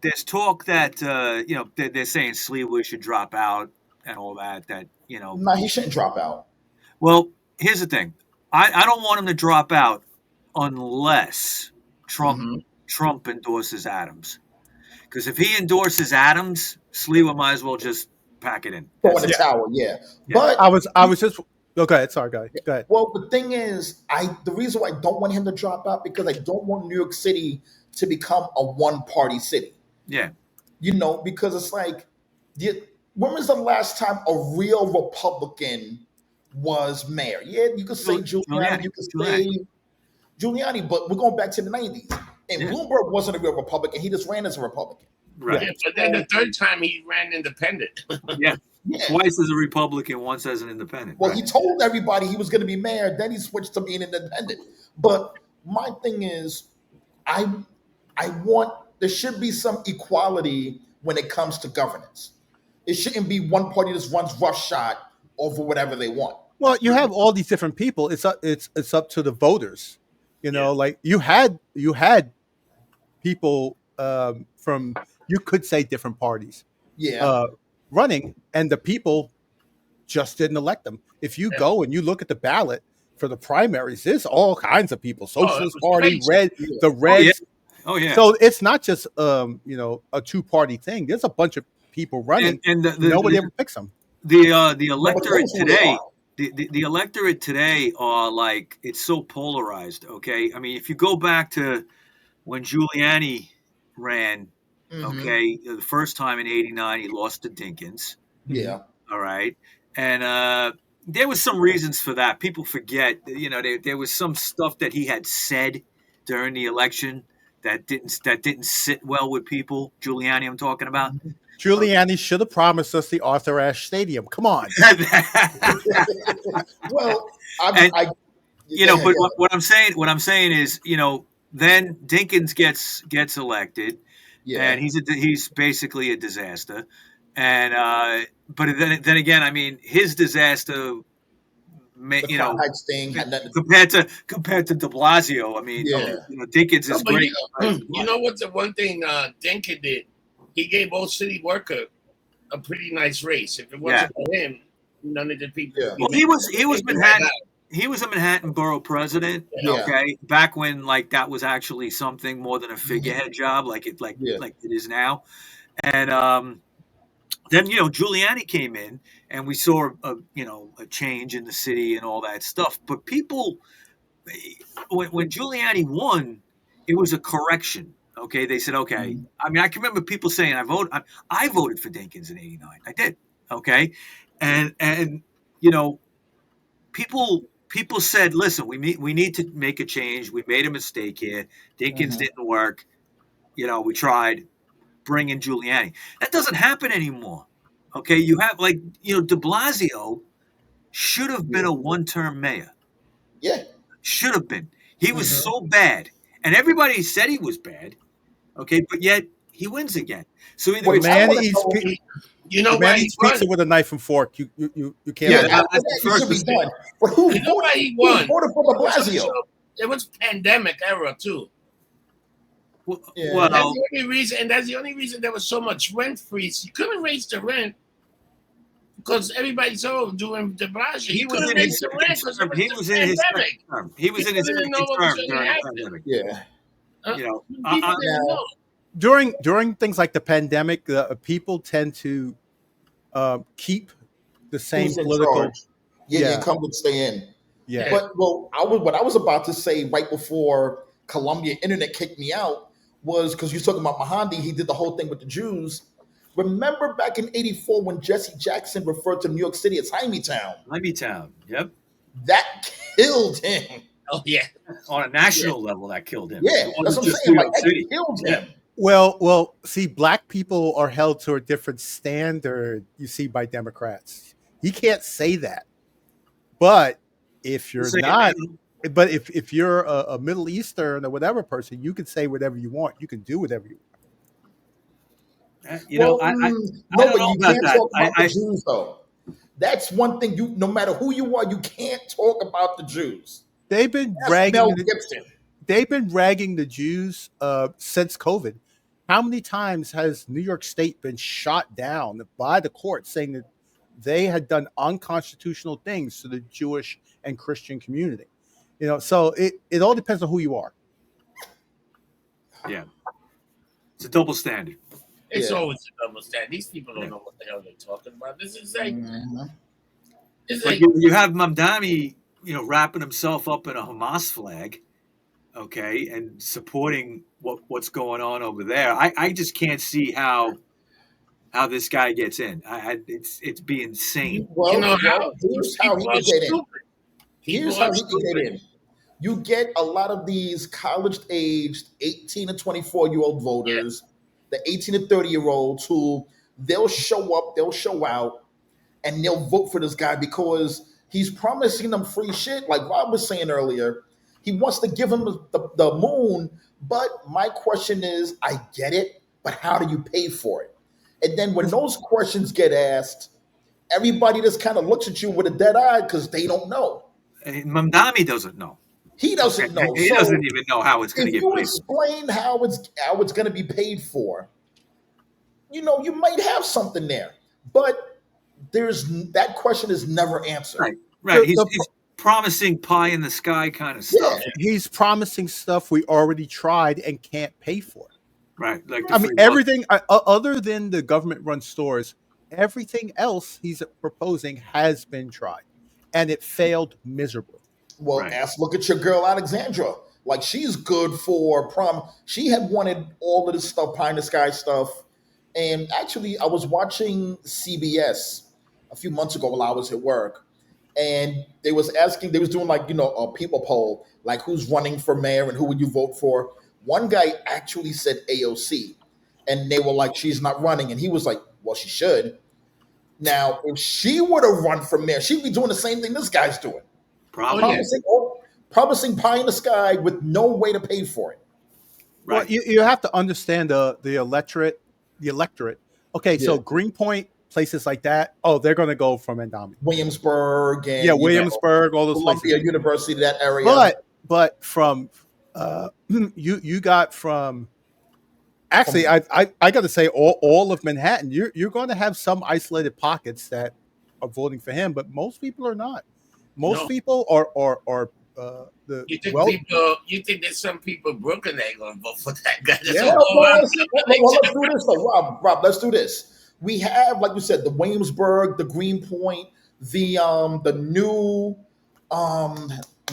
there's talk that they're saying Sliwa should drop out and all that. No, he shouldn't drop out. Well, here's the thing. I don't want him to drop out unless Trump Hmm. Trump endorses Adams. Because if he endorses Adams, Sliwa might as well just pack it in. Throw in That's the it. towel, yeah. Yeah. But I was just. Oh, go ahead. Sorry, go ahead. Go ahead. well, the thing is, the reason why I don't want him to drop out because I don't want New York City to become a one party city. Yeah. Because it's like, when was the last time a real Republican was mayor? Yeah, you could say Giuliani, Giuliani. you could Giuliani. say Giuliani, but we're going back to the 90s. And Yeah. Bloomberg wasn't a real Republican. He just ran as a Republican. Right. Yeah, but then the third time he ran independent. Yeah. Yeah. Twice as a Republican, once as an independent. Well, Right. he told everybody he was going to be mayor. Then he switched to being independent. But my thing is, I I want there should be some equality when it comes to governance. It shouldn't be one party just runs roughshod over whatever they want. Well, you have all these different people. It's up to the voters. Yeah. Like you had people from, you could say, different parties Yeah. uh, running, and the people just didn't elect them. If you Yeah. go and you look at the ballot for the primaries, there's all kinds of people. Oh, it Socialist was Party, crazy. Red, Yeah. the Oh yeah. Reds. Oh yeah. So it's not just a two-party thing. There's a bunch of people And running. and Nobody ever picks them. the Nobody electorate knows who they today, are. the electorate today are like, it's so polarized. Okay, I mean, if you go back to when Giuliani ran, Hmm. okay, the first time in '89 he lost to Dinkins. Yeah. All right, and there was some reasons for that. People forget, there was some stuff that he had said during the election that didn't sit well with people. Giuliani, I'm talking about. Mhm. Giuliani should have promised us the Arthur Ashe Stadium. Come on. Well, and go ahead, but go ahead. what I'm saying is, then Dinkins gets elected, Yeah. and he's basically a disaster. And but then again, I mean, his disaster, The Crown Heights thing had nothing to compared to De Blasio, I mean, Yeah. Dinkins No, is but great. you know what the one thing Denker did? He gave old city worker a pretty nice race. If it Yeah. wasn't for him, none of the people. Yeah. would be Well, he was making right Manhattan. He was a Manhattan borough president. now. Yeah. Okay, back when like that was actually something more than a Mhm. figurehead job, like it like Yeah. like it is now. And then Giuliani came in, and we saw a change in the city and all that stuff. But people, when Giuliani won, it was a correction. Okay, they said, okay. Mhm. I mean, I can remember people saying, I voted for Dinkins in '89. I did. Okay, and you know people said, listen, we need to make a change. We made a mistake here. Dinkins Mhm. didn't work. We tried. Bring in Giuliani. That doesn't happen anymore. Okay, you have, like, De Blasio should have been Yeah. a one-term mayor. Yeah. Should have been. He was Mhm. so bad, and everybody said he was bad. Okay, but yet he wins again. So either What The it's I man want to eats know, pi- You the know man why he eats pizza won? with a knife and fork. You can't yeah, yeah, argue. after that's the that, it first should be mistake. done. But who You know why voted? he Who won? voted for De It was Blasio? also it was pandemic era too. Yeah. And that's Well, the only reason. And that's the only reason there was so much rent freeze. You couldn't raise the rent because everybody's doing De Blasio. He he was couldn't in his raise the rent second because it term. was He the was in his second pandemic. term. He was in People his didn't know second what was term going to during the happen. pandemic. Yeah. You know, People didn't Now, know. During things like the pandemic, people tend to keep the same who's in charge? political. Yeah, the Yeah, incumbents stay in. yeah. Yeah. But what I was about to say right before Columbia Internet kicked me out was because you're talking about Mahandi. He did the whole thing with the Jews. Remember back in '84 when Jesse Jackson referred to New York City as Town? Town. Yep. That killed him. Oh yeah. On a national level, that killed him. Yeah, It that's wasn't what I'm just saying. New Like York that City. killed Yeah. him. Well, see, black people are held to a different standard, you see, by Democrats. He can't say that. But if We'll you're say it not, now. but if you're a Middle Eastern or whatever person, you can say whatever you want. You can do whatever you want. You know, Well, I no, don't but know you about can't that. talk about the Jews though. That's one thing. You, no matter who you are, you can't talk about the Jews. They've been That's ragging Mel the, Gibson. they've been ragging the Jews since COVID. How many times has New York State been shot down by the court saying that they had done unconstitutional things to the Jewish and Christian community? So it all depends on who you are. Yeah, it's a double standard. It's Yeah. always a double standard. These people don't Yeah. know what the hell they're talking about. Mhm. It's But like you have Mamdani, wrapping himself up in a Hamas flag, okay, and supporting what's going on over there. I just can't see how this guy gets in. It'd be insane. you Well, know how here's how he people are could get in. stupid. Here's People how are he could get stupid. in. You get a lot of these college-aged 18 to 24-year-old Yeah. voters, the 18 to 30-year-olds who they'll show up, they'll show out, and they'll vote for this guy because he's promising them free shit. Like Rob was saying earlier, he wants to give them the moon. But my question is, I get it, but how do you pay for it? And then when those questions get asked, everybody just kind of looks at you with a dead eye because they don't know. And Mamdani doesn't know. He Okay, doesn't know. he So doesn't even know how it's going if to get you paid. explain how it's going to be paid for, you might have something there. But there's that question is never answered. Right, right. The, He's the, he's promising pie in the sky kind of Yeah. stuff. he's promising stuff we already tried and can't pay for. Right, like the I mean, free lunch. everything other than the government-run stores, everything else he's proposing has been tried, and it failed miserably. Well, Right. look at your girl Alexandra. Like she's good for prom. She had wanted all of this stuff, pie in the sky stuff. And actually, I was watching CBS a few months ago while I was at work, and they was doing like a people poll, like who's running for mayor and who would you vote for. One guy actually said AOC, and they were like, she's not running, and he was like, well, she should. Now, if she were to run for mayor, she'd be doing the same thing this guy's doing. Oh Probably. yeah. Promising pie in the sky with no way to pay for it. Well, Right. you have to understand the electorate. The electorate. Okay, Yeah. so Greenpoint, places like that. Oh, they're going to go from Endowment. Williamsburg and Yeah, Williamsburg, all those Columbia places. University, that area. But from you got from actually, I got to say all of Manhattan. You're going to have some isolated pockets that are voting for him, but most people are not. Most No. people are the You think there's some people in Brooklyn that ain't gonna vote for that guy? That's Yeah. all Well, I'm- let's do this though, Rob. Let's do this. We have, like we said, the Williamsburg, the Greenpoint, the new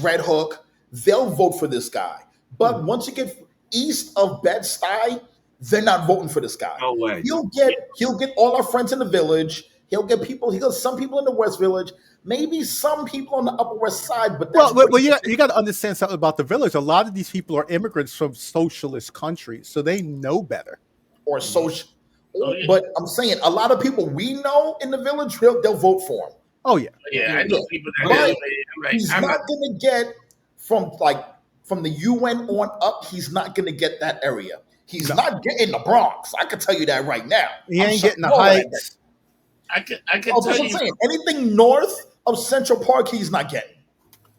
Red Hook. They'll vote for this guy. But once you get east of Bed-Stuy, they're not voting for this guy. No way. He'll get all our friends in the village. He'll get some people in the West Village, maybe some people on the Upper West Side. But that's well, you got to understand something about the village. A lot of these people are immigrants from socialist countries, so they know better. or social. Oh, yeah. But I'm saying a lot of people we know in the village, they'll vote for him. Oh yeah, Yeah, I know people that. But Right. He's not going to get from the UN on up. He's not going to get that area. He's not getting the Bronx. I can tell you that right now. he I'm ain't sorry, getting the all that. heights. I can Oh, tell that's what I'm you. saying. Anything north of Central Park, he's not getting.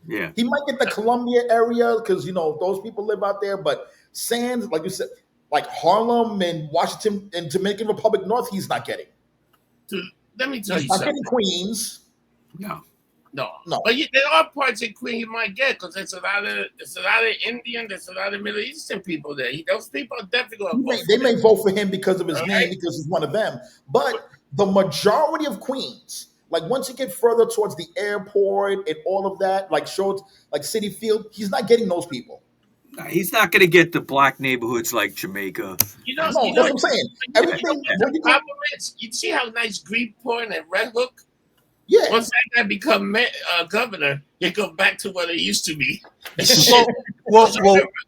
Yeah. He might get the Columbia area because those people live out there. But Sands, like you said, like Harlem and Washington and Dominican Republic North, he's not getting. Let me tell He's you not something. getting Queens. No. No. But there are parts in Queen you might get because there's a lot of Indian, there's a lot of Middle Eastern people there. Those people are definitely going to vote. They may vote for him because of his All name, right. because he's one of them. But the majority of Queens, like once you get further towards the airport and all of that, like City Field, he's not getting those people. He's not going to get the black neighborhoods like Jamaica. No, that's what I'm saying. Everything. The problem is, you see how nice Greenpoint and Red Hook. Yeah. Once that guy become governor, they go back to what it used to be. Well,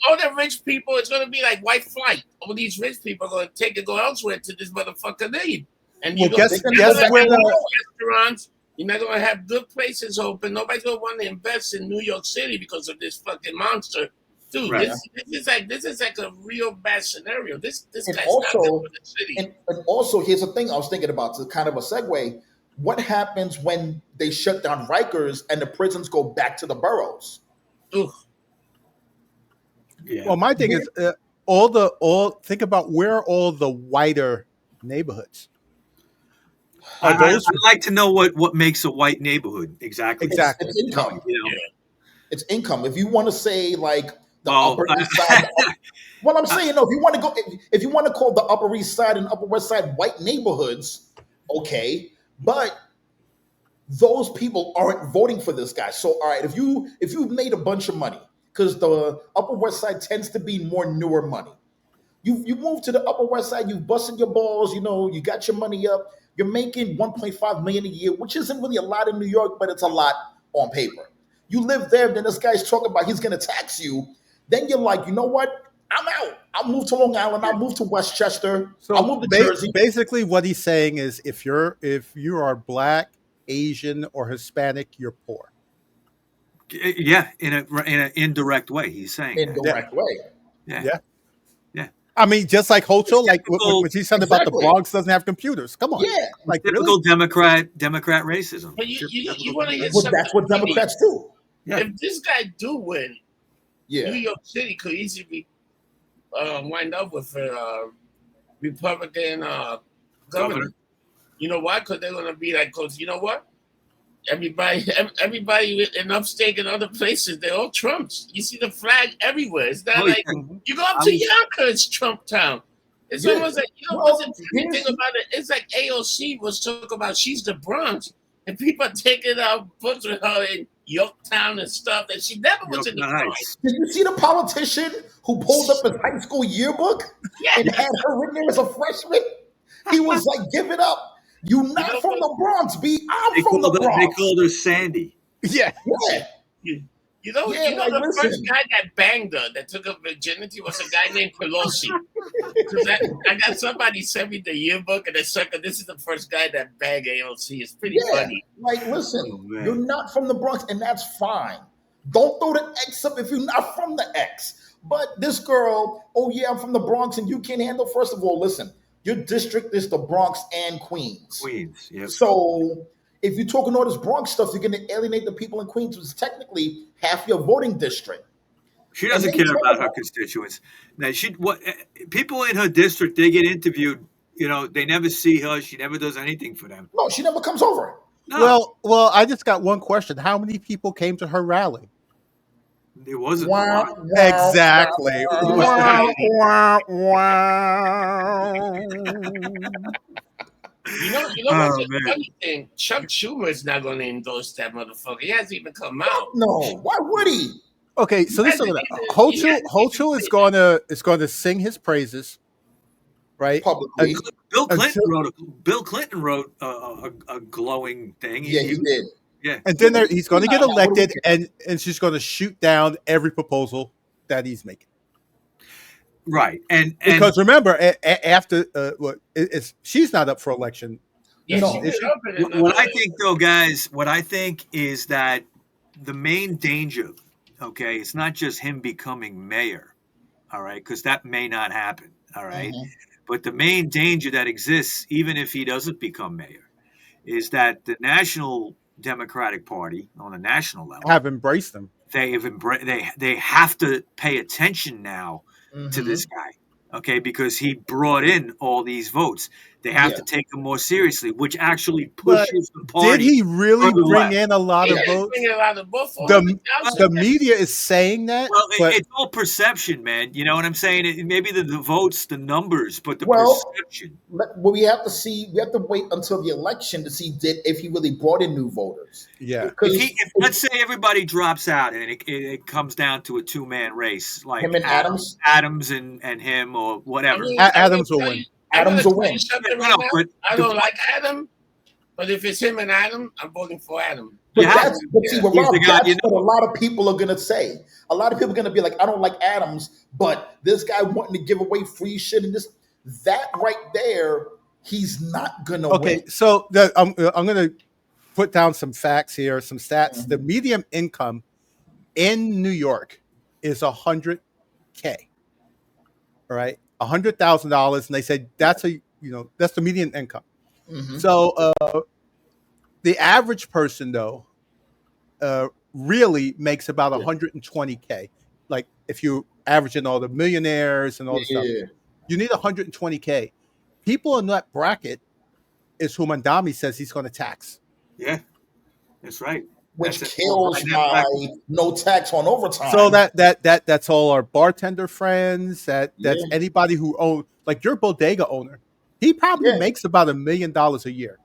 All the rich people, it's going to be like white flight. All these rich people are going to take and go elsewhere to this motherfucker name. And well, you're guess not guess going to where have the no restaurants. You're not going to have good places open. Nobody's going to want to invest in New York City because of this fucking monster. Dude, Right. this is like a real bad scenario. This And guy's not good also, for the city. and also, here's the thing I was thinking about to kind of a segue. What happens when they shut down Rikers and the prisons go back to the boroughs? Ugh. Yeah. well, my thing is all think about where are all the whiter neighborhoods. Are I'd those like to know what makes a white neighborhood exactly. exactly? It's income. You know. Yeah. It's income. If you want to say like the Well, Upper East Side, well, I'm saying no. If you want to go, if you want to call the Upper East Side and Upper West Side white neighborhoods, okay, but those people aren't voting for this guy. So, all right, if you've made a bunch of money, because the Upper West Side tends to be more newer money. You move to the Upper West Side, you've busted your balls, you got your money up. You're making 1.5 million a year, which isn't really a lot in New York, but it's a lot on paper. You live there, then this guy's talking about he's going to tax you. Then you're like, you know what? I'm out. I'll move to Long Island. I'll move to Westchester. I'll So move to Jersey. basically, what he's saying is, if you are black, Asian, or Hispanic, you're poor. Yeah, in an indirect way, he's saying that. Indirect way. Yeah. Yeah. Yeah. I mean, just like Hocho, like typical- what he said about the Exactly. Bronx doesn't have computers. Come on, Yeah. like Typical really? Democrat racism. But you want to hear Well, something? that's what funny? Democrats do. Yeah. If this guy do win, Yeah. New York City could easily wind up with a Republican governor. You know why? Because they're going to be like, because you know what? Everybody in upstate and other places, they're all Trumps. You see the flag everywhere. It's not like you go up to Yonkers, Trump town. It's almost like, what's the funny thing about it? It's like AOC was talking about she's the Bronx, and people are taking out books with her in Yorktown and stuff that she never was in the Bronx. Did you see the politician who pulled up his high school yearbook and had her written there as a freshman? He was like, give it up. You not from the Bronx, B. I'm from the Bronx. They called her Sandy. Yeah. You know the first guy that banged her, that took her virginity, was a guy named Pelosi. I got somebody sent me the yearbook, and they said, this is the first guy that banged AOC. It's pretty funny. Like, listen, you're not from the Bronx, and that's fine. Don't throw the X up if you're not from the X. But this girl, oh yeah, I'm from the Bronx, and you can't handle. First of all, listen, your district is the Bronx and Queens. Queens, yeah. So if you're talking all this Bronx stuff, you're going to alienate the people in Queens, which is technically half your voting district. She doesn't care about her constituents. Now, people in her district, they get interviewed. They never see her. She never does anything for them. No, she never comes over. No. Well, I just got one question. How many people came to her rally? It wasn't. Exactly. You know what's the funny thing? Chuck Schumer is not going to endorse that motherfucker. He hasn't even come out. No, why would he? Okay, so this is Hochul is going to sing his praises, right? Publicly. Bill Clinton wrote a glowing thing. Yeah, he did. Yeah, and then he's going to get elected, and she's going to shoot down every proposal that he's making. Right, and because remember, after she's not up for election. Yeah, what I think, though, guys, what I think is that the main danger, okay, it's not just him becoming mayor, all right, because that may not happen, all right, but the main danger that exists, even if he doesn't become mayor, is that the National Democratic Party on a national level have embraced him. They have to pay attention now to this guy, okay, because he brought in all these votes. They have to take him more seriously, which actually pushes the party. Did he really bring in a lot of votes? The media is saying that. Well, it's all perception, man. You know what I'm saying? Maybe the votes, the numbers, but the perception. Well, we have to see. We have to wait until the election to see if he really brought in new voters. Yeah. If let's say everybody drops out and it comes down to a two-man race, like him and Adams and him or whatever. Adams will win. Adams will win. I don't like Adam. But if it's him and Adam, I'm voting for Adam. But Yeah. see, what He's the Rob, guy, that's what a lot of people are gonna say. A lot of people are gonna be like, I don't like Adams, but this guy wanting to give away free shit and this, that right there, he's not gonna Okay, win. so I'm going to put down some facts here, some stats. The median income in New York is 100K. All right, $100,000, and they said that's that's the median income. So the average person though really makes about Yeah. 120K. Like if you average in all the millionaires and all the stuff, Yeah. you need 120K. People in that bracket is who Mandami says he's going to tax. Yeah, that's right. Which That's it. Right kills in that my bracket. no tax on overtime. So that's all our bartender friends. That's Yeah. anybody who own, like your bodega owner. He probably Yeah. makes about $1 million a year,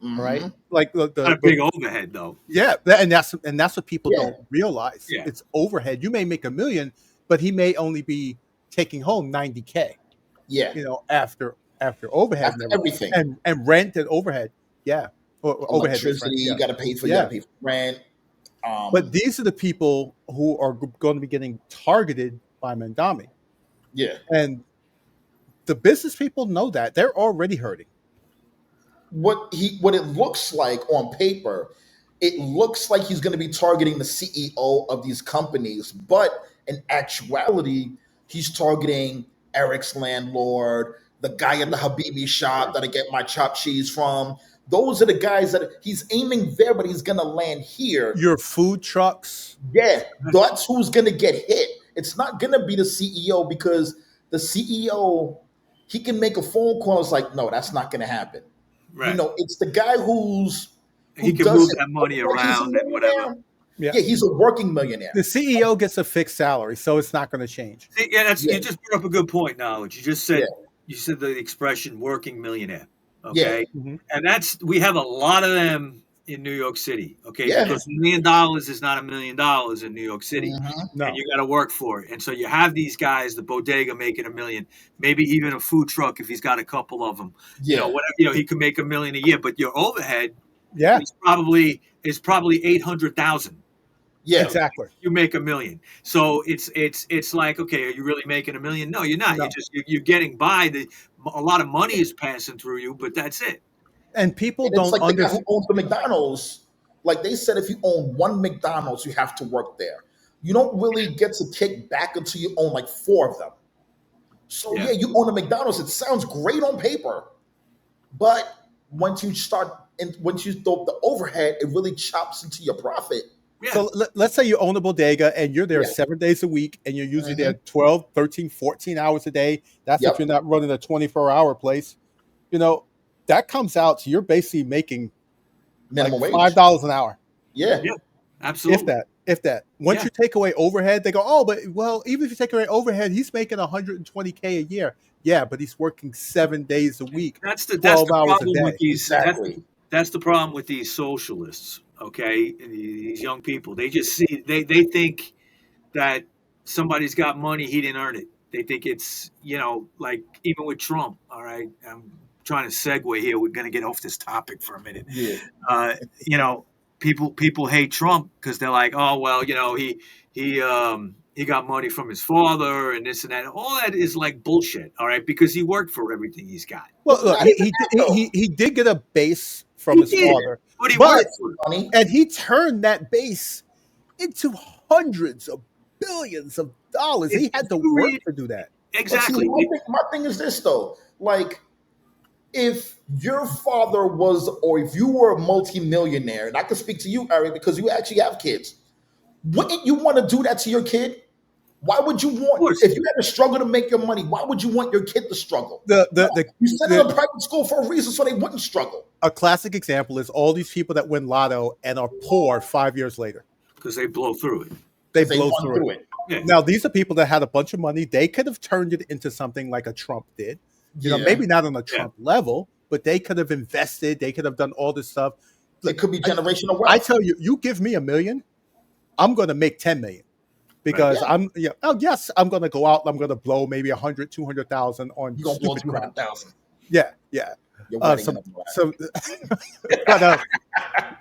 right? Like Not a big overhead though. yeah, and that's what people Yeah. don't realize. Yeah. It's overhead. You may make $1 million, but he may only be taking home 90K. Yeah. After overhead After and everything. and rent and overhead. Yeah, or overhead. Electricity, Yeah. you got to pay for. Yeah. You got to pay for rent. But these are the people who are going to be getting targeted by Mandami. Yeah. And the business people know that. They're already hurting. What it looks like on paper, it looks like he's going to be targeting the CEO of these companies, but in actuality, he's targeting Eric's landlord, the guy at the Habibi shop that I get my chopped cheese from. Those are the guys that he's aiming there, but he's going to land here. Your food trucks. Yeah, that's who's going to get hit. It's not going to be the CEO, because the CEO, he can make a phone call. It's like, no, that's not going to happen. Right. It's the guy who he can does move it. that money Like, he's a around and whatever. millionaire. Yeah. Yeah, he's a working millionaire. The CEO gets a fixed salary, so it's not going to change. See, yeah, you just brought up a good point, Knowledge. You just said Yeah. you said the expression "working millionaire." Yeah. Okay, Mhm. and we have a lot of them in New York City. Okay, Yeah. because $1 million is not $1 million in New York City, Mm-hmm. No. and you got to work for it. And so you have these guys, the bodega making $1 million, maybe even a food truck if he's got a couple of them. Yeah. Whatever, he could make $1 million a year, but your overhead Yeah, is probably 800,000. Yeah. exactly. You make $1 million, so it's like, okay, are you really making $1 million? No, you're not. No. You're getting by. A lot of money is passing through you, but that's it. And people And it's don't like the guy understand. who owns the McDonald's. Like they said, if you own one McDonald's, you have to work there. You don't really get to kick back until you own like 4 of them. So Yeah. yeah, you own a McDonald's. It sounds great on paper, but once you throw the overhead, it really chops into your profit. Yeah. So let's say you own a bodega and you're there Yeah. 7 days a week and you're usually there 12, 13, 14 hours a day. That's Yep. if you're not running a 24-hour place. That comes out to you're basically making Minimum like wage. $5 an hour. Yeah. Yeah. Absolutely. If that. Once Yeah. you take away overhead, they go, oh, but even if you take away overhead, he's making 120K a year. Yeah, but he's working 7 days a week. That's the 12 hours a problem day. with these. Exactly. That's the problem with these socialists. Okay, these young people. They just see. They think that somebody's got money, he didn't earn it. They think it's like even with Trump. All right, I'm trying to segue here. We're going to get off this topic for a minute. Yeah. People hate Trump because they're like, oh well, he got money from his father and this and that. All that is like bullshit. All right, because he worked for everything he's got. Well, look, Not even that, though. he did get a base from He his did. father, But he But- worked for it. Money. and he turned that base into hundreds of billions of dollars. He had to work to do that. But see, Exactly. my thing is this though. Like, if your father was, or if you were a multimillionaire, and I can speak to you, Ari, because you actually have kids, wouldn't you want to do that to your kid? Why would you want, course. if you had to struggle to make your money, why would you want your kid to struggle? You sent them to private school for a reason so they wouldn't struggle. A classic example is all these people that win lotto and are poor 5 years later. Because they blow through it. They They blow won through it. Yeah. Now, these are people that had a bunch of money. They could have turned it into something like a Trump did. Maybe not on a Trump level, but they could have invested. They could have done all this stuff. It could be generational wealth. I tell you, you give me $1 million, I'm going to make 10 million because I'm going to go out. I'm going to blow maybe 100, 200,000 on You're gonna blow stupid crap. 200,000. Yeah, Yeah. Your wedding in Some a black. some, but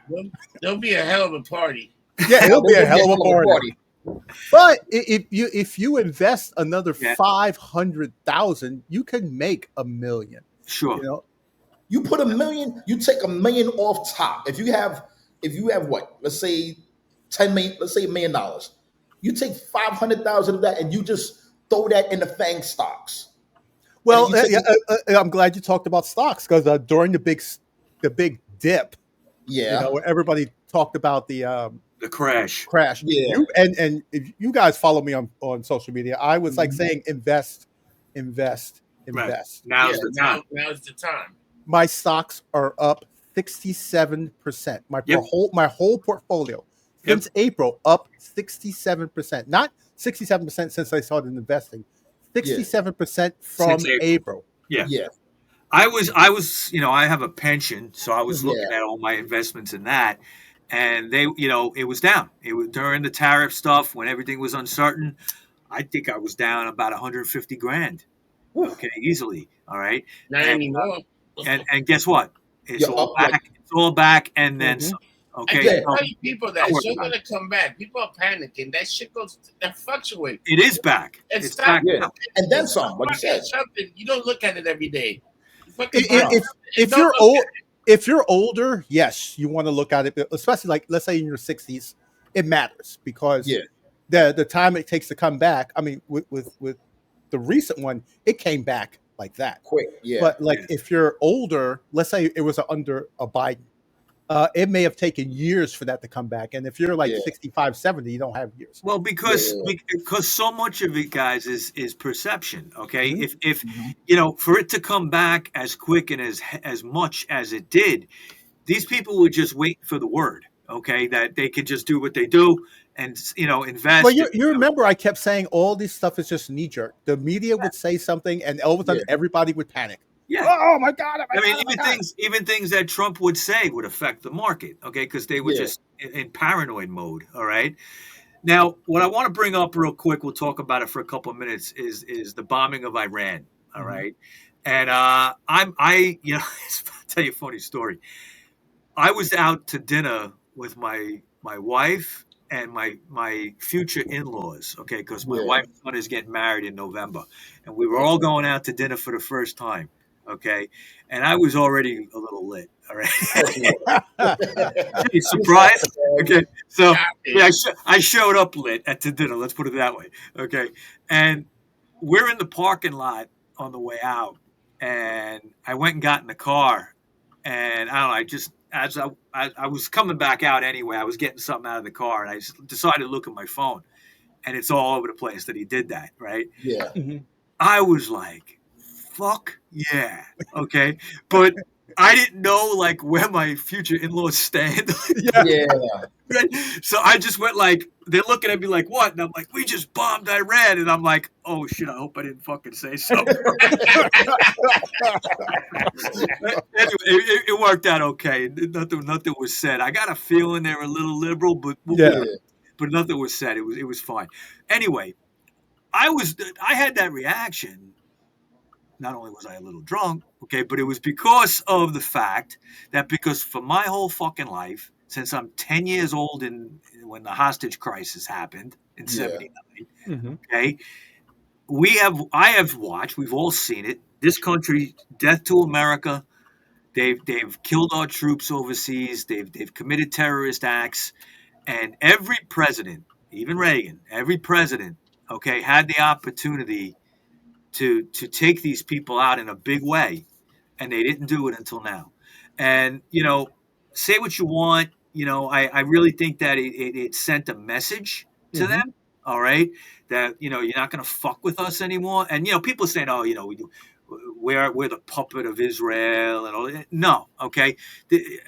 There'll, there'll be a hell of a party. yeah, Oh, it'll be there's a gonna be hell a of a hell of a party. party. But if you invest another Yeah. 500,000, you can make $1 million. Sure. You know, You put $1 million, you take $1 million off top. If you have what? Let's say 10 million, let's say $1 million. You take 500,000 of that and you just throw that in the FANG stocks. And then well, you take yeah, I'm glad you taled about stocks because during the big dip, yeah, where everybody talked about the The crash. crash. yeah, And if you guys follow me on social media, I was like mhm, saying invest, invest, Right. invest. Now's Yeah, the time. now's the time. My stocks are up 67%. Yep. My whole portfolio Yep. since April up 67%. Not 67% since I started investing. yeah, 67% Since from April. April. Yeah. yeah, I was, I have a pension, so I was looking yeah. at all my investments in that, and it was down. It was during the tariff stuff when everything was uncertain. I think I was down about 150 grand. Whew. Okay, easily. All right, Not and anymore. and guess what? It's You're all up like back. It's all back, and then Mhm. some. I Okay, keep yeah, so telling people that don't it's worry still about it. gonna come back. People are panicking. That shit goes that fluctuates. It is back. And It's stop back yeah. now. And then it's some, like you said. something. You don't look at it every day. You fucking buy I- No. If something and if don't you're look old, at it. if you're older, yes, you want to look at it, especially like let's say in your 60s, it matters because Yeah, the time it takes to come back. I mean, with the recent one, it came back like that. quick. Yeah, But like Yeah. if you're older, let's say it was under a Biden, it may have taken years for that to come back. And if you're like yeah, 65, 70, you don't have years. Well, yeah, because yeah. because so much of it, guys, is perception. Okay, Mhm. if Mhm. for it to come back as quick and as much as it did, these people were just waiting for the word. Okay, that they could just do what they do and Well, invest. you remember I kept saying all this stuff is just knee jerk. The media would say something, and all of a Yeah, sudden everybody would panic. Yeah, Oh my god! Oh my I mean, god! Oh my god! even things that Trump would say would affect the market. Okay, because they were yeah. just in paranoid mode. All right. Now, what I want to bring up real quick, we'll talk about it for a couple of minutes, is the bombing of Iran. All Mhm. right, and I'll tell you a funny story. I was out to dinner with my wife and my future in-laws. Okay, because my Yeah. wife's son is getting married in November, and we were all going out to dinner for the first time. Okay, and I was already a little lit. All right. Okay. You You set the surprised? bag. Okay, so Got yeah, it. I showed up lit at the dinner. Let's put it that way. Okay, and we're in the parking lot on the way out, and I went and got in the car, and I don't know. I just as I was coming back out anyway, I was getting something out of the car, and I decided to look at my phone, and it's all over the place that he did that. Right? Yeah. Mhm. I was like, fuck yeah. Okay. But I didn't know like where my future in-laws stand. Yeah. Yeah. Right? So I just went like, they're looking at me like, what? And I'm like, we just bombed Iran. And I'm like, oh shit, I hope I didn't fucking say something. Anyway, it worked out okay. Nothing was said. I got a feeling they're a little liberal, but Yeah. Yeah. but nothing was said. It was fine. Anyway, I had that reaction. Not only was I a little drunk, okay, but it was because of the fact that because for my whole fucking life, since I'm 10 years old and when the hostage crisis happened in Yeah. 79, Mhm. okay, I have watched, we've all seen it. This country, death to America. They've killed our troops overseas. They've committed terrorist acts, and every president, even Reagan, every president, okay, had the opportunity to take these people out in a big way, and they didn't do it until now. And say what you want. I really think that it sent a message to Mhm. them. All right, that you're not going to fuck with us anymore. And people saying, oh, we do. We're the puppet of Israel and all that. No, okay.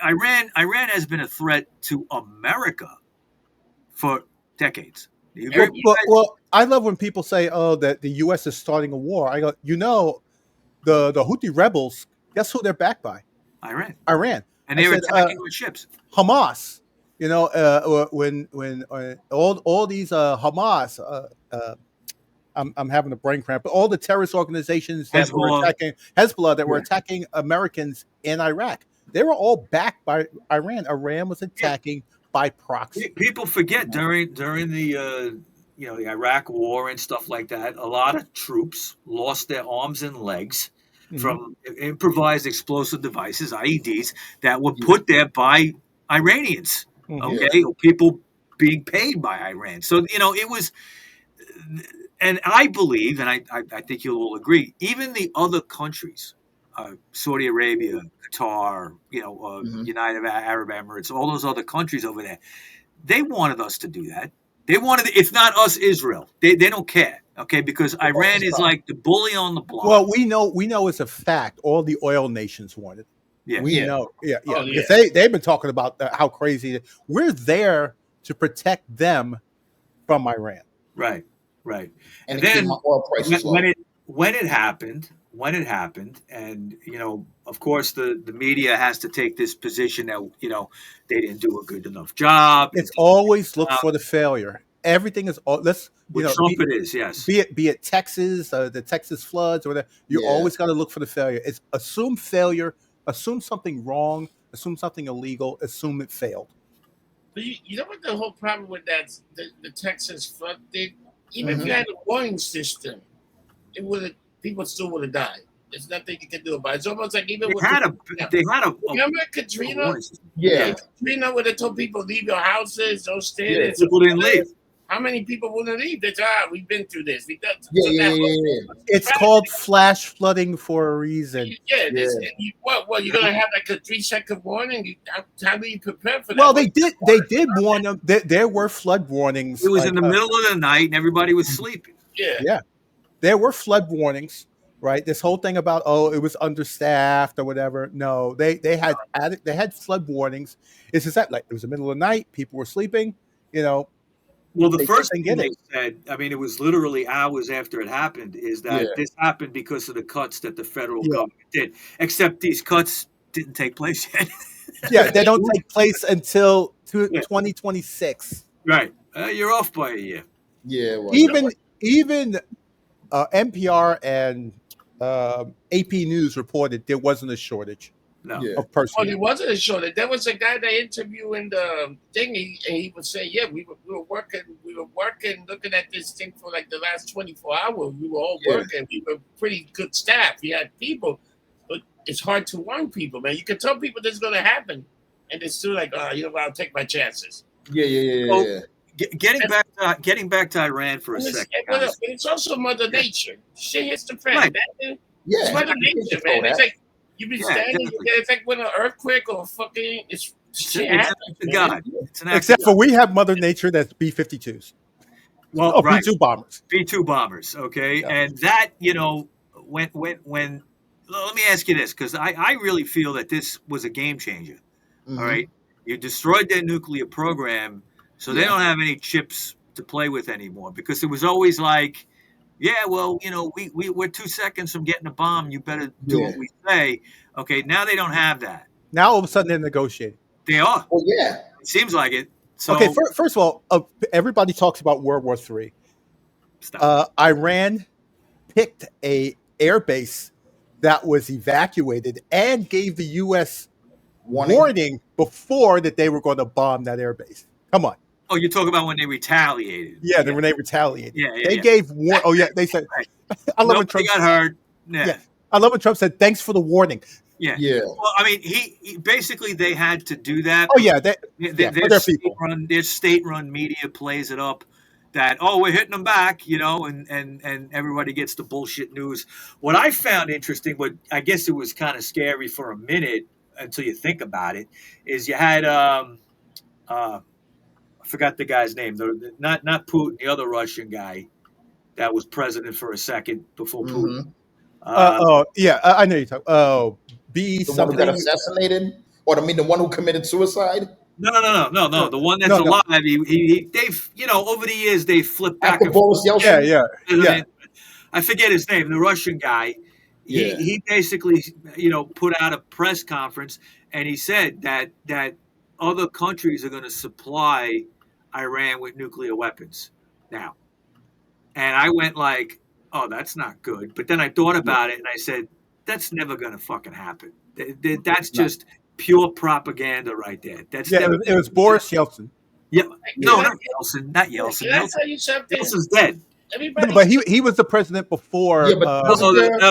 Iran has been a threat to America for decades. Do you agree And with me, guys? Well, I love when people say, "Oh, that the U.S. is starting a war." I go, the Houthi rebels. Guess who they're backed by? Iran, Iran. and I they're said, attacking our ships. Hamas. When all these Hamas, I'm having a brain cramp. But all the terrorist organizations that were Hezbollah. attacking Hezbollah that were Yeah. attacking Americans in Iraq, they were all backed by Iran. Iran was Yeah. attacking by proxy. People forget during the the Iraq War and stuff like that. A lot of troops lost their arms and legs from improvised explosive devices (IEDs) that were put there by Iranians. Okay, or people being paid by Iran. So it was, and I believe, and I think you'll all agree, even the other countries, Saudi Arabia, Qatar, United Arab Emirates, all those other countries over there, they wanted us to do that. They wanted, if not us, Israel. They don't care, okay? Because Iran is like the bully on the block. Well, we know it's a fact. All the oil nations wanted. Yeah. We know, Oh, because they've been talking about how crazy we're there to protect them from Iran. Right. And then keep my oil prices low. when it happened, and of course the media has to take this position that they didn't do a good enough job. It's always look for the failure. Everything is let's Trump it is, yes. Be it Texas, the Texas floods, or whatever. You always got to look for the failure. It's assume failure, assume something wrong, assume something illegal, assume it failed. But you know what the whole problem with that the Texas flood did? Even if you had a warning system, people still would have died. There's nothing you can do about it. It's almost like even they had a remember Katrina? Yeah. Katrina would have told people leave your houses, don't stay there. People didn't leave. How many people wouldn't leave? They said, we've been through this. It's called flash flooding for a reason. Yeah. Well, you're gonna have like a 3-second warning. How do you prepare for that? Well, they did warn them. There were flood warnings. It was in the middle of the night, and everybody was sleeping. Yeah. There were flood warnings, right? This whole thing about it was understaffed or whatever. No, they had flood warnings. It's just that, like, it was the middle of the night, people were sleeping. Well, the first thing they said, I mean, it was literally hours after it happened, is that this happened because of the cuts that the federal government did. Except these cuts didn't take place yet. They don't take place until 2026. Right. You're off by a year. Yeah. Well, Even NPR and AP News reported there wasn't a shortage of personnel. Well, it wasn't a shortage. There was a guy that interviewing the thing, and he would say, we were working, looking at this thing for like the last 24 hours. We were all working. We were pretty good staff. We had people, but it's hard to warn people, man. You can tell people this is going to happen, and they're still like, I'll take my chances. Yeah. Getting back to Iran for a second. But it's also Mother Nature. Shit hits the fan. Right. It's Mother Nature, man. It's like you be standing. It's like when an earthquake or fucking shit happens. God. Except for we have Mother Nature that's B-52s. Well, right. B-2 bombers. B-2 bombers. Okay, and that when let me ask you this, because I really feel that this was a game changer. All right, you destroyed their nuclear program. So they don't have any chips to play with anymore, because it was always like, we're 2 seconds from getting a bomb. You better do what we say. Okay, now they don't have that. Now all of a sudden they're negotiating. They are. Well, yeah. It seems like it. So, okay, first of all, everybody talks about World War III. Iran picked a air base that was evacuated and gave the U.S. warning before that they were going to bomb that air base. Come on. Oh, you're talking about when they retaliated. Yeah, when they retaliated. They gave warning. Oh, yeah, they said, I love when Trump got hurt. Yeah. I love when Trump said, thanks for the warning. Yeah. Well, I mean, he basically, they had to do that. Oh, yeah. Their state-run media plays it up that, we're hitting them back, and everybody gets the bullshit news. What I found interesting, but I guess it was kind of scary for a minute until you think about it, is you had I forgot the guy's name. Not Putin, the other Russian guy that was president for a second before Putin. I know you're talking. The one who got assassinated, or the one who committed suicide. No. The one that's alive. They've over the years they flipped back. After Boris Yeltsin. Yeah. I forget his name. The Russian guy. He basically put out a press conference, and he said that other countries are going to supply Iran with nuclear weapons now. And I went like, "Oh, that's not good." But then I thought about it and I said, "That's never going to fucking happen. That's No. just pure propaganda right there. That's Yeah, never." it was Boris Yeltsin. Yeah, Can no, I, not Yeltsin, not Yeltsin. can I tell you something? Yeltsin's dead. No, Everybody, but he was the president Yeah, before but wasn't there?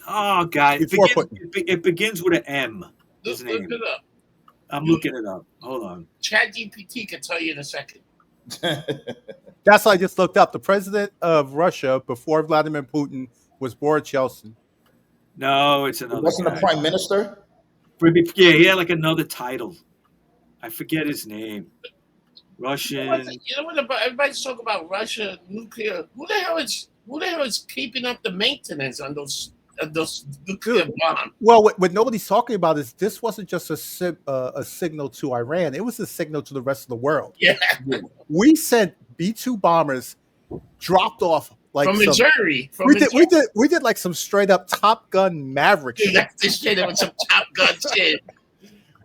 Oh God, before Putin. it begins with an M. His look name. it up. I'm looking it up. Hold on. ChatGPT can tell you in a second. That's what I just looked up. The president of Russia before Vladimir Putin was Boris Yeltsin. No, it's another Wasn't the guy. prime minister? Yeah, he had like another title. I forget his name. Russian. You know what? About everybody's talking about Russia nuclear. Who the hell is keeping up the maintenance on those nuclear bombs? Well, what nobody's talking about is this wasn't just a signal to Iran; it was a signal to the rest of the world. Yeah, We sent B-2 bombers, dropped off like from Missouri. we did like some straight up Top Gun Maverick Dude, shit, that's the shit with some Top Gun shit.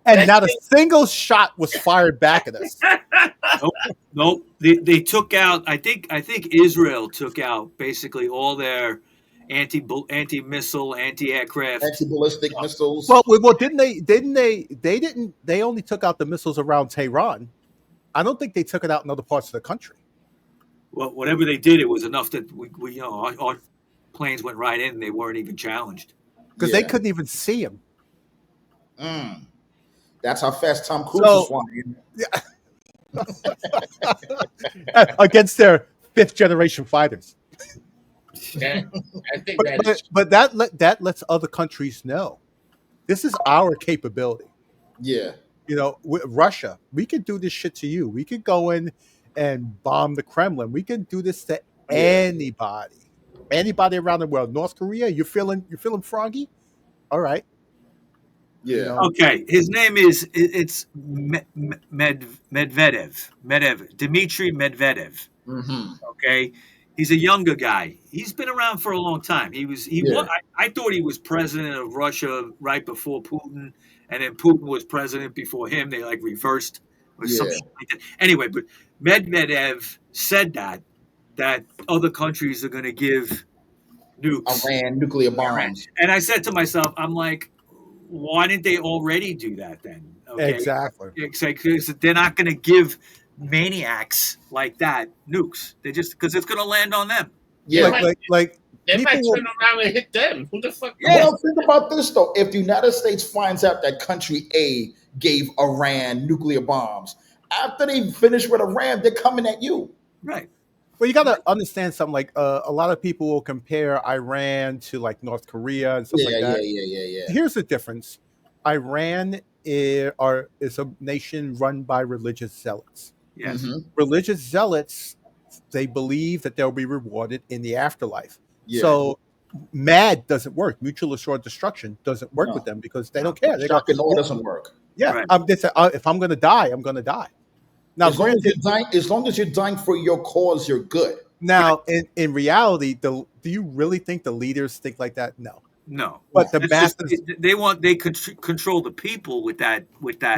and not a single shot was fired back at us. Nope. They took out. I think Israel took out basically all their anti-missile, anti-aircraft. Anti-ballistic missiles. Well, didn't they? They didn't. They only took out the missiles around Tehran. I don't think they took it out in other parts of the country. Well, whatever they did, it was enough that we our planes went right in and they weren't even challenged. Because they couldn't even see him. That's how fast Tom Cruise is flying. Against their fifth generation fighters. Yeah, I think But that lets other countries know this is our capability. Yeah. You know, Russia, we could do this shit to you. We could go in and bomb the Kremlin. We can do this to anybody around the world. North Korea, you're feeling froggy? All right. Yeah. You know? Okay, his name is Medvedev, Dmitry Medvedev. Mm-hmm. Okay, he's a younger guy. He's been around for a long time. I thought he was president of Russia right before Putin, and then Putin was president before him. They like reversed or something like that. Anyway, but Medvedev said that other countries are going to give nukes, Iran, nuclear bombs. and I said to myself, I'm like, why didn't they already do that then? Okay? Exactly. Because they're not going to give maniacs like that nukes. They just because it's going to land on them. Yeah. Like they might people turn around and hit them. Who the fuck? Well, think about this though. If the United States finds out that country A gave Iran nuclear bombs, after they finish with Iran, they're coming at you. Right. Well, you got to understand something. Like a lot of people will compare Iran to like North Korea and stuff like that. Yeah. Here's the difference: Iran is a nation run by religious zealots. Yes. Mm-hmm. Religious zealots, they believe that they'll be rewarded in the afterlife. Yeah. So MAD doesn't work. Mutual assured destruction doesn't work with them because they don't care. They Shock and awe doesn't work. Yeah, Right. they say, if I'm going to die, I'm going to die. Now, As long as you're dying for your cause, you're good. Now, in reality, do you really think the leaders think like that? No. No. But the It's masses, just, they could control the people with that.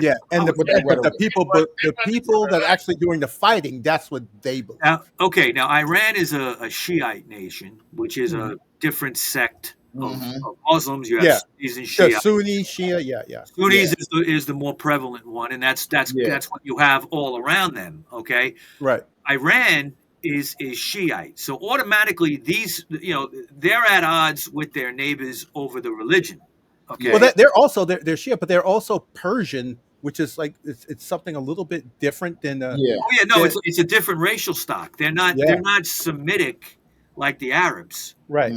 yeah, and with that the people that are actually doing the fighting, that's what they believe. Now Iran is a Shiite nation, which is a different sect of Muslims. You have Sunnis and Shia. Yeah, Sunni, Shia, yeah. Sunnis is the more prevalent one, and that's what you have all around them. Okay, Right. Iran is Shiite, so automatically they're at odds with their neighbors over the religion. Okay, Well, they're also they're Shia, but they're also Persian, which is like it's something a little bit different than it's a different racial stock. They're not Semitic like the Arabs. right.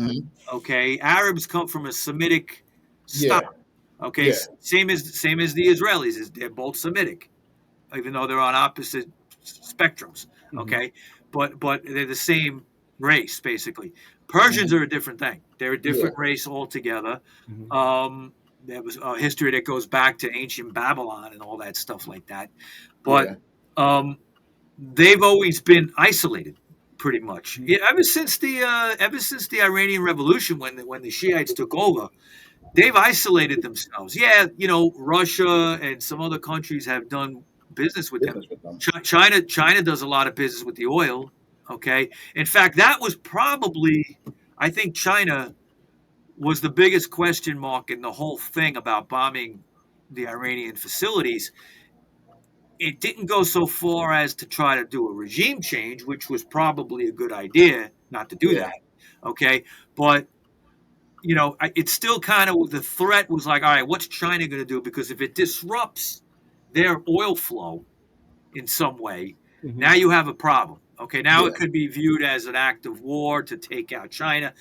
Okay, Arabs come from a Semitic stock. Okay, Yeah. same as the Israelis. They're both Semitic, even though they're on opposite spectrums. Okay, but they're the same race basically. Persians are a different thing. They're a different race altogether. There was a history that goes back to ancient Babylon and all that stuff like that. But they've always been isolated, pretty much. Ever since the Iranian Revolution, when the Shiites took over, they've isolated themselves. Yeah, Russia and some other countries have done business with them. China does a lot of business with the oil. Okay. In fact, that was probably, I think China was the biggest question mark in the whole thing about bombing the Iranian facilities. It didn't go so far as to try to do a regime change, which was probably a good idea not to do Yeah, that. Okay. But, it's still kind of the threat was like, all right, what's China going to do? Because if it disrupts their oil flow in some way, Hmm. now you have a problem. Okay, now it yeah. could be viewed as an act of war to take out China.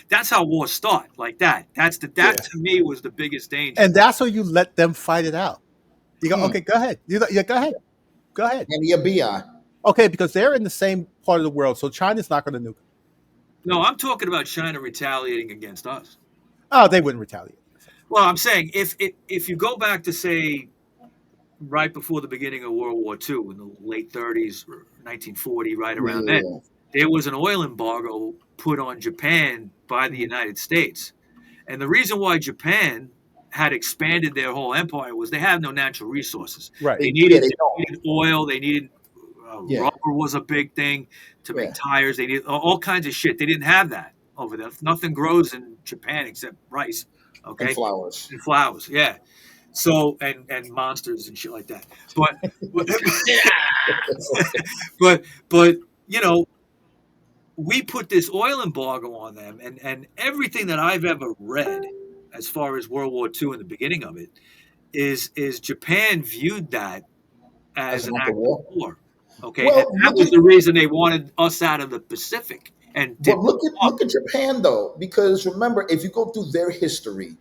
That's how wars start, like that. That Yeah. to me was the biggest danger. And that's how you let them fight it out. You go, Hmm. okay, go ahead. Yeah, go ahead. Go ahead. And your BI. Okay, because they're in the same part of the world, so China's not going to nuke them. No, I'm talking about China retaliating against us. Oh, they wouldn't retaliate against us. Well, I'm saying if you go back to say right before the beginning of World War II in the late 30s or 1940, right around then, Yeah. there was an oil embargo put on Japan by the Mhm. United States. And the reason why Japan had expanded their whole empire was they have no natural resources. Right. They Yeah, needed they they don't. needed oil. They needed Yeah, rubber was a big thing to make yeah. tires. They needed all kinds of shit. They didn't have that over there. Nothing grows in Japan except rice. And Okay, flowers. and flowers. Yeah. So and monsters and shit like that. But Yeah. but you know we put this oil embargo on them, and everything that I've ever read as far as World War II and the beginning of it is Japan viewed that As as an an act of act of war. war. Okay, and Well, that look was at the reason they wanted us out of the Pacific and but didn't look at up. look at Japan though, because remember, if you go through their history,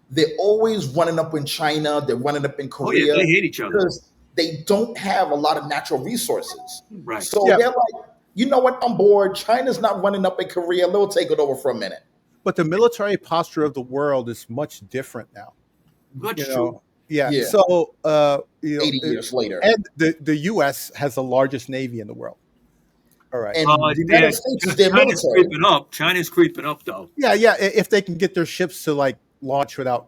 they're always running up in China, they're running up in Oh yeah, Korea they hate each other. because they don't have a lot of natural resources. Right. So Yeah, they're like, you know what, I'm bored. China's not running up in Korea. They'll take it over for a minute. but the military posture of the world is much different now. That's You true. know, yeah. Yeah, So, 80 years later. and the U.S. has the largest navy in the world. All right. And the Yeah, United States is their China's military. creeping up. China's creeping up though. Yeah, yeah. If they can get their ships to like launch without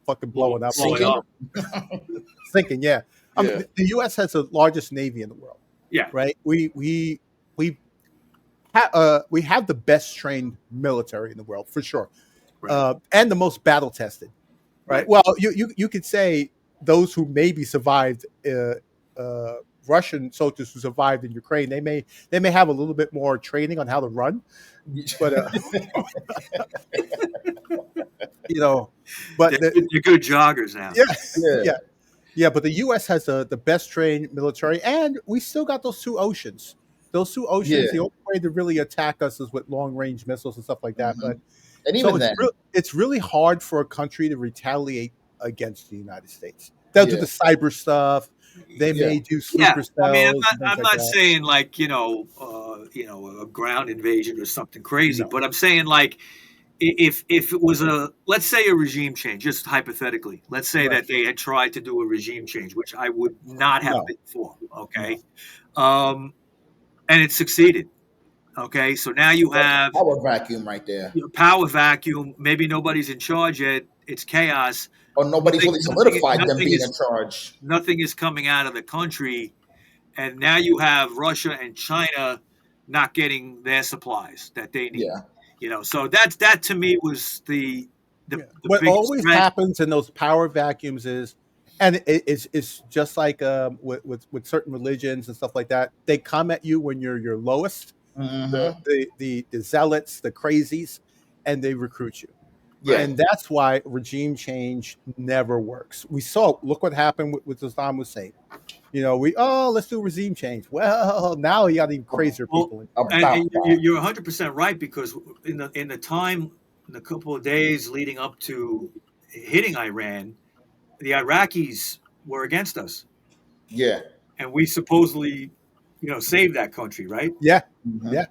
fucking blowing up or Blowing Sinking? whatever, up. sinking. Yeah. Yeah, The U.S. has the largest navy in the world. Yeah. Right. We we have the best trained military in the world for sure, Right. and the most battle tested. Right. Right. Well, you could say those who maybe survived. Uh, Russian soldiers who survived in Ukraine, they may have a little bit more training on how to run, but you know, but They're good joggers now. yeah, yeah, yeah, yeah. But the U.S. has the best trained military, and we still got those two oceans. Those two oceans. The yeah. only way to really attack us is with long range missiles and stuff like that. Hmm. But And so even then, it's really hard for a country to retaliate against the United States. They'll do yeah, the cyber stuff. They yeah, may do Yeah, sleeper I mean, cells and things I'm like not that. saying like a ground invasion or something crazy, No, but I'm saying like if it was let's say a regime change, just hypothetically, let's say right? that they had tried to do a regime change, which I would not have No, been for, okay, no. and it succeeded, okay, so now you that's have a power vacuum right there. power vacuum. Maybe nobody's in charge yet. It's chaos. Or nobody's Nothing, really nothing, solidified them nothing being is in charge. nothing is coming out of the country, and now you have Russia and China not getting their supplies that they need. Yeah, So that to me was the Yeah. the What biggest always threat. happens in those power vacuums is, and it's just like with certain religions and stuff like that. They come at you when you're your lowest, hmm the zealots, the crazies, and they recruit you. yeah. Right. And that's why regime change never works. We saw, look what happened with Saddam Hussein. Let's do regime change. Well, now you got even crazier Well, people in power. About and that. you're 100% right, because in the couple of days leading up to hitting Iran, the Iraqis were against us, Yeah. and we supposedly saved that country, right? Yeah, Hmm. yeah.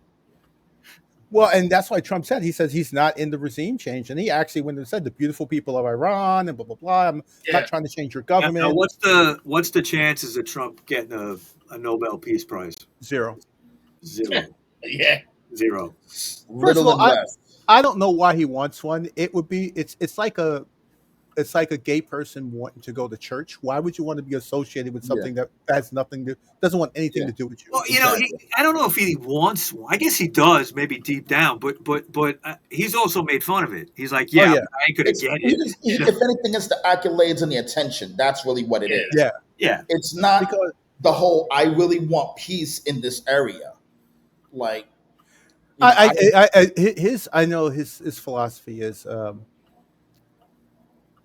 Well, and that's why Trump said, he says he's not in the regime change, and he actually, when they said the beautiful people of Iran and blah blah blah, I'm not Yeah. trying to change your Now, government. what's the chances of Trump getting a Nobel Peace Prize? Zero. Zero, Yeah. zero. First of Riddle all, and left. I don't know why he wants one. It would be it's like it's like a gay person wanting to go to church. Why would you want to be associated with Yeah. something that has nothing to doesn't want anything Yeah. to do with you? Well, Exactly. I don't know if he wants one. I guess he does, maybe deep down, but he's also made fun of it. He's like, Oh yeah, yeah, but I ain't gonna It's get it. You know? if anything, it's the accolades and the attention. That's really what it Yeah. is. yeah. Yeah, It's not Because the whole. I really want peace in this area. Like, you know, I his I know his philosophy is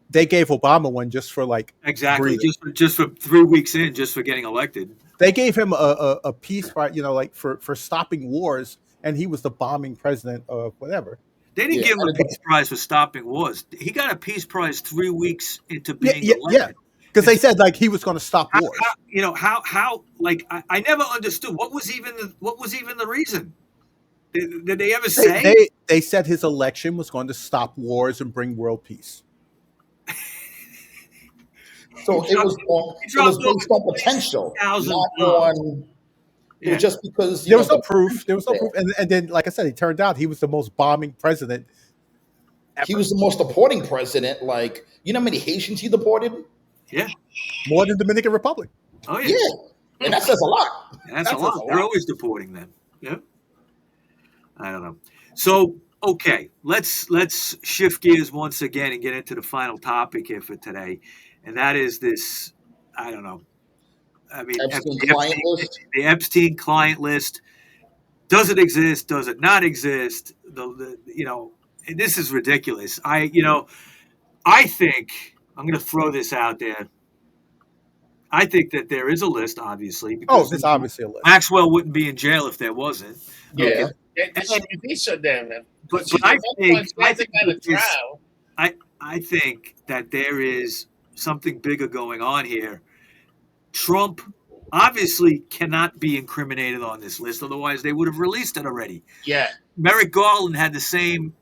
they gave Obama one just for like exactly. breathing. Just for 3 weeks in, just for getting elected. They gave him a peace prize, like for stopping wars, and he was the bombing president of whatever. They didn't yeah, give him a and peace prize for stopping wars. He got a peace prize 3 weeks into Yeah, being yeah, yeah. elected. Because And they so said like he was going to stop wars. how like I never understood what was even the reason. Did they ever They, say? they they said his election was going to stop wars and bring world peace. so He dropped, he it was dropped over based on potential, 26,000 not bombs. on. It was Yeah. just because There was no the proof. There potential was was no there. proof, and then like I said, it turned out he was the most bombing president He ever, was the most deporting president. Like, you know how many Haitians he deported? Yeah. more than Dominican Republic. Oh yeah. Yeah, and that says a lot. That's a That says lot. a They're lot. always deporting them. Yeah. I don't know. So okay, let's shift gears once again and get into the final topic here for today, and that is this. I don't know. I mean, Epstein client list. The Epstein client list. Does it exist? Does it not exist? This is ridiculous. I think I'm going to throw this out there. I think that there is a list, obviously, Oh, because there's obviously a list. Maxwell wouldn't be in jail if there wasn't. Okay, Yeah. Yeah. There should be peace on them, man. but Because she's the one one. She hasn't got a that there's- trial. I think that there is something bigger going on here. Trump obviously cannot be incriminated on this list, otherwise they would have released it already. Yeah. Merrick Garland had the same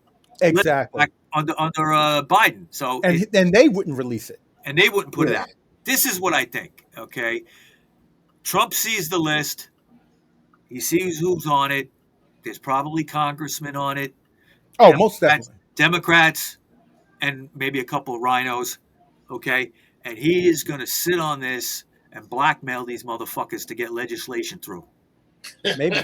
list Exactly, back under Biden, so and they wouldn't release it. and they wouldn't put it Yeah. out. This is what I think. Okay, Trump sees the list. He sees who's on it. There's probably congressmen on it. Oh, most definitely. Democrats, and maybe a couple of rhinos. Okay, and he is going to sit on this and blackmail these motherfuckers to get legislation through. Maybe.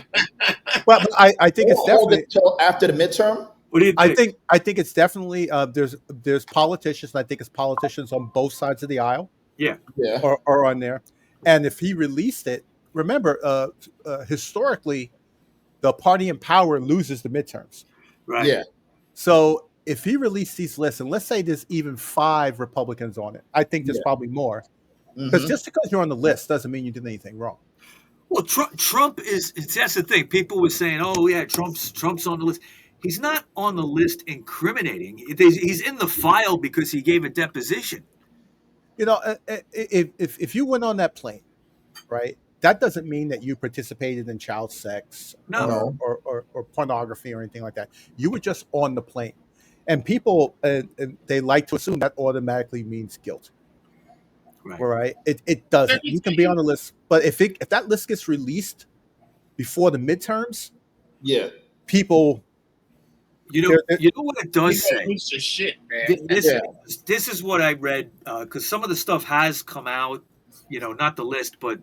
But I think it's Or hold definitely. it till after the midterm. What do you think? I think it's definitely there's politicians. And I think it's politicians on both sides of the aisle Yeah, Yeah. are on there. And if he released it, remember, historically, the party in power loses the midterms. right. Yeah. So if he released these lists, and let's say there's even 5 Republicans on it, I think there's Yeah. probably more. Because Mhm. just because you're on the list doesn't mean you did anything wrong. Well, Trump is. That's the thing. People were saying, "Oh yeah, Trump's on the list." He's not on the list incriminating. He's in the file because he gave a deposition. If you went on that plane, right, that doesn't mean that you participated in child sex No. No. or pornography or anything like that. You were just on the plane, and people they like to assume that automatically means guilt. Right. All right, it doesn't. You can be on the list, but if that list gets released before the midterms, Yeah. people You know. they're- You know what it does He's a say. piece of shit, man. This is what I read because some of the stuff has come out. Not the list, but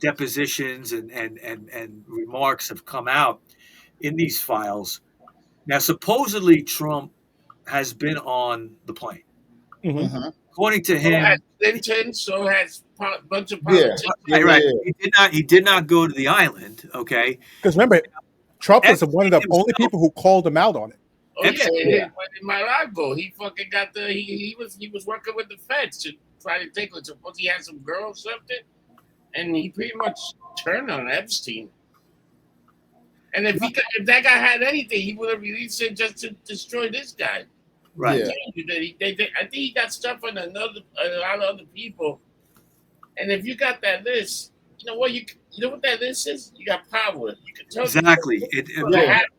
depositions and remarks have come out in these files. Now, supposedly Trump has been on the plane. Mhm. Mhm. According to So him, has Clinton, so has a bunch of Yeah. politicians. right. Yeah. He did not go to the island. Okay. Because remember, Trump was one of the Epstein only himself- people who called him out on it. Oh yeah, Epstein. Yeah. in Mar-a-Lago, he fucking got he was working with the feds to try to take it. Suppose he had some girl or something, and he pretty much turned on Epstein. And if that guy had anything, he would have released it just to destroy this guy. Right. Yeah. I think he got stuff on a lot of other people. And if you got that list, you know what that list is? You got power. You can tell Exactly. people what happened.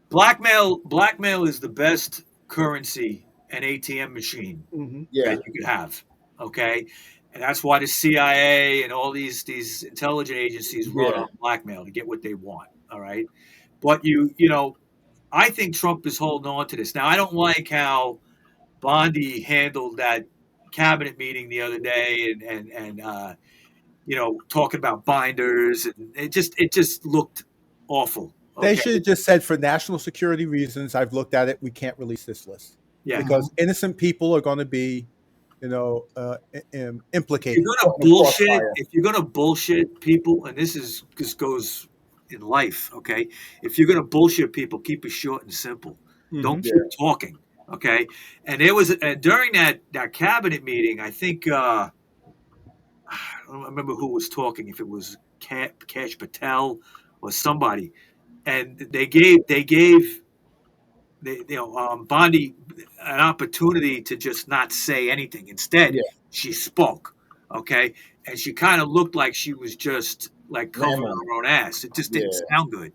Blackmail is the best currency an ATM machine Yeah. that you could have. Okay. And that's why the CIA and all these intelligence agencies run Yeah. on blackmail to get what they want. All right. But I think Trump is holding on to this. Now I don't like how Bondi handled that cabinet meeting the other day, and talking about binders, and it just looked awful. They Okay, should have just said, for national security reasons, I've looked at it. We can't release this list yeah. because Mhm. innocent people are going to be, If you're implicated. gonna Put in the bullshit, crossfire. if you're gonna bullshit people, and this goes in life, okay? If you're gonna bullshit people, keep it short and simple. Don't Hmm. Yeah, keep talking, okay? And there was during that cabinet meeting, I think I don't remember who was talking, if it was Cash Patel or somebody, and they gave Bondi an opportunity to just not say anything. Instead, yeah, she spoke, okay, and she kind of looked like she was just like covering rambling. her own ass. It just didn't Yeah, sound good.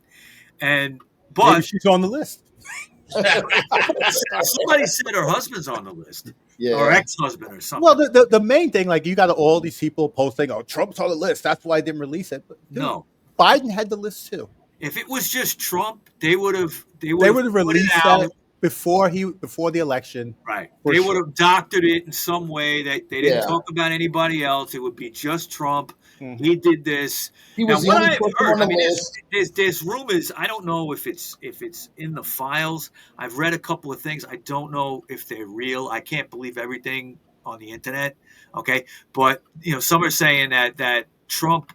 And Maybe but she's on the list. somebody said her husband's on the list, or yeah, ex-husband, or Well, something. the main thing, like, you got all these people posting, "Oh, Trump's on the list. That's why I didn't release it." But dude, No, Biden had the list too. if it was just Trump, they would have They would have put it released out. that before the election Right. for They would sure. have doctored it in some way that they didn't yeah. talk about anybody else. It would be just Trump. Hmm. He did this. He Now, was the what only I've person heard, on I the mean, list. there's rumors. I don't know if it's in the files. I've read a couple of things. I don't know if they're real. I can't believe everything on the internet. Okay, but some are saying that Trump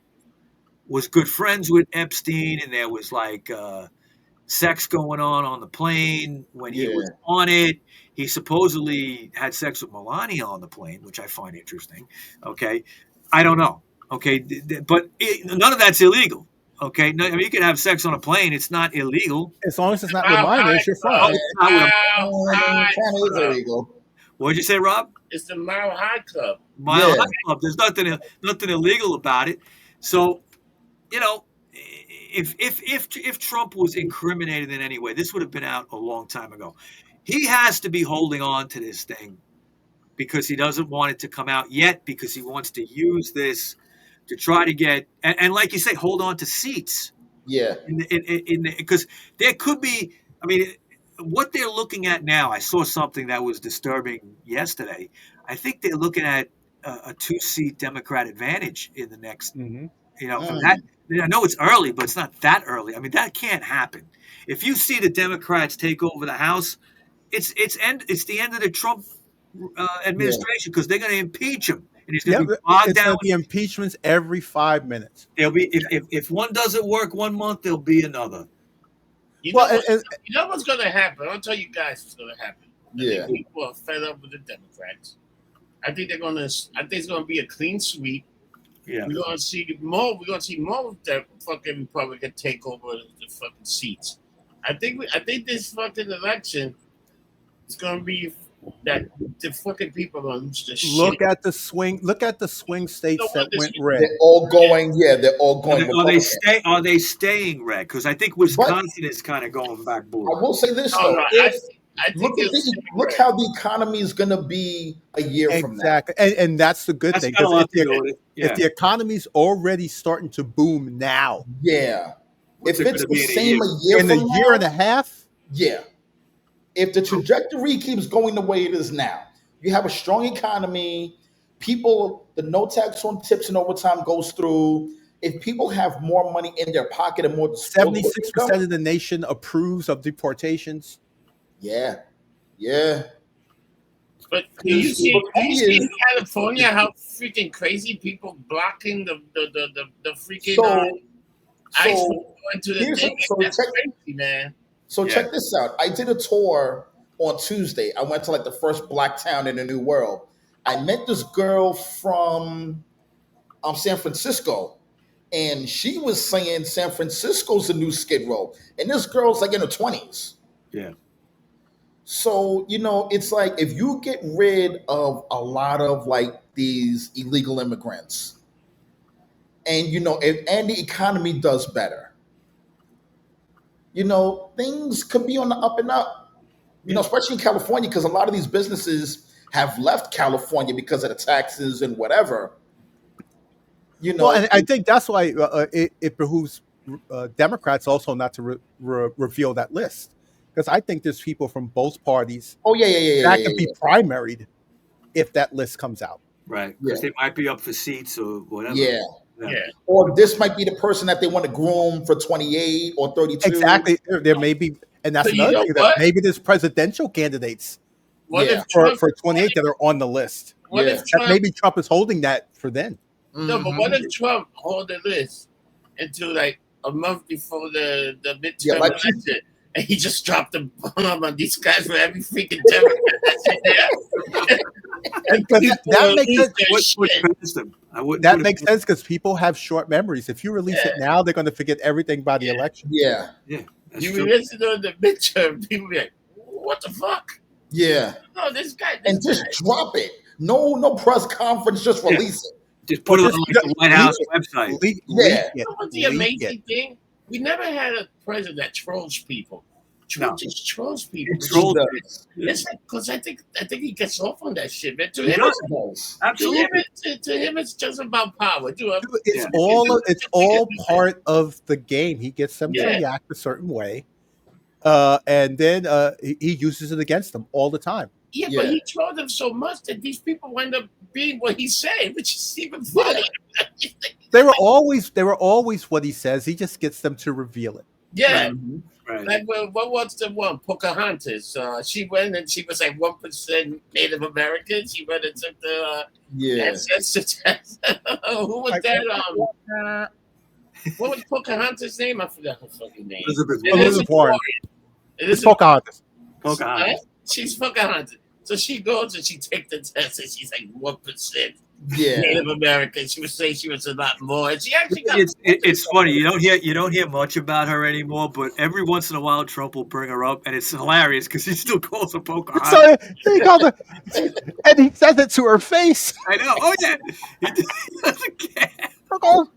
was good friends with Epstein, and there was like sex going on the plane when he was Yeah, on it. He supposedly had sex with Melania on the plane, which I find interesting. Okay, I don't know. Okay, but none of that's illegal. Okay, no, I mean, you can have sex on a plane; it's not illegal. As long as it's not with Mile High minors, you're Oh, Club. fine. it's not with a. Mile High kind of is Club. illegal. What'd you say, Rob? It's the Mile High Club. Mile Yeah, High Club. There's nothing illegal about it. So you know, if Trump was incriminated in any way, this would have been out a long time ago. He has to be holding on to this thing because he doesn't want it to come out yet, because he wants to use this to try to get and like you say, hold on to seats yeah, because there could be. I mean, what they're looking at now. I saw something that was disturbing yesterday. I think they're looking at a two-seat Democrat advantage in the next. Hmm. That mm, I know it's early, but it's not that early. I mean, that can't happen. If you see the Democrats take over the House, it's the end of the Trump yeah. administration, because they're going to impeach him, and he's going to Yep, be bogged it's down. going to be impeachments every 5 minutes. There'll be if one doesn't work one month, there'll be another. You Well, know what? You know what's gonna happen? I'll tell you guys what's gonna happen. I Yeah, think people are fed up with the Democrats. I think they're gonna. I think it's gonna be a clean sweep. Yeah, We're gonna see more. We're gonna see more of the fucking Republican take over the fucking seats. I think. I think this fucking election is gonna be that the fucking people are gonna lose the shit. look at the swing. Look at the swing You states know what that this went red. they're all going. Yeah, they're all are going they, are they Republican. stay are they staying red? Because I think But Wisconsin is kind of going back blue. I will say this No, no. though: if I look think at they'll stay look red. how the economy is going to be a year from now. Exactly, and that's the good That's thing, got a because lot to do with it. if Yeah, the economy's already starting to boom now, Yeah, what's if it going it's to the be in a same year? a year in a from year and now, a half, yeah. If the trajectory keeps going the way it is now, you have a strong economy. People, the no tax on tips and overtime goes through. If people have more money in their pocket and more seventy disposable six income, percent of the nation approves of deportations. yeah, yeah. But Because what's do you funny see is, in California how freaking crazy people blocking the freaking so ice from so going to the here's thing? so That's check crazy, man. so Yeah. check this out. I did a tour on Tuesday. I went to like the first black town in the New World. I met this girl from San Francisco, and she was saying San Francisco's the new Skid Row, and this girl's like in her 20s. Yeah. So it's like if you get rid of a lot of like these illegal immigrants, and and the economy does better, things could be on the up and up. Yeah. Especially in California, because a lot of these businesses have left California because of the taxes and whatever. You Well, know, and I think that's why it behooves Democrats also not to reveal that list, because I think there's people from both parties oh yeah, yeah, yeah, yeah, that yeah, could be yeah. primaried. if that list comes out. Right, because they might be up for seats or whatever. Yeah. Yeah. Or this might be the person that they want to groom for 28 or 32. Exactly. There may be, and that's So you another know thing, that what? maybe there's presidential candidates What Yeah. if Trump? for 28 that are on the list. What Yeah. if That Trump? maybe Trump is holding that for then. No, but what if Trump hold the list until like a month before the midterm election? election, and he just dropped a bomb on these guys for every freaking Democrat that's in there? And But people that will makes lose sense. their What's shit. past them? I wouldn't That put it makes past sense because people have short memories. If you release it now, they're going to forget everything by the election. Yeah. Yeah, that's You true. listen to the midterm, people be like, "What the fuck? Yeah. No, this guy." And just drop it. No press conference, just Yeah. release it. Just put it on Just like the White House leak website. Leak Yeah. it. But the amazing thing, we never had a president that trolls people. Trump just trolls people. He trolls He me. does. It's like, because I think he gets off on that shit, man. To He him, does. Does. Absolutely. to him, it's just about power. It's Yeah. it's all part of the game. He gets them to Yeah. react a certain way, and then he uses it against them all the time. Yeah, Yeah. but he trolled them so much that these people wind up being what he said, which is even funny. They were always what he says. He just gets them to reveal it. Yeah. Right. Like, what was the one? Pocahontas. She went and she was like 1% Native American. She went and took the Yeah. ancestor test. Who was that? What was Pocahontas' name? I forgot her fucking name. Elizabeth Warren. Elizabeth Pocahontas. Pocahontas. She's Pocahontas. So she goes and she takes the test and she's like 1% Yeah. Native American. She was saying she was a lot more. And she actually got It's funny. You don't hear much about her anymore, but every once in a while Trump will bring her up, and it's hilarious because he still calls her Pocahontas. So he calls her, and he says it to her face. I know. Oh yeah, he doesn't care.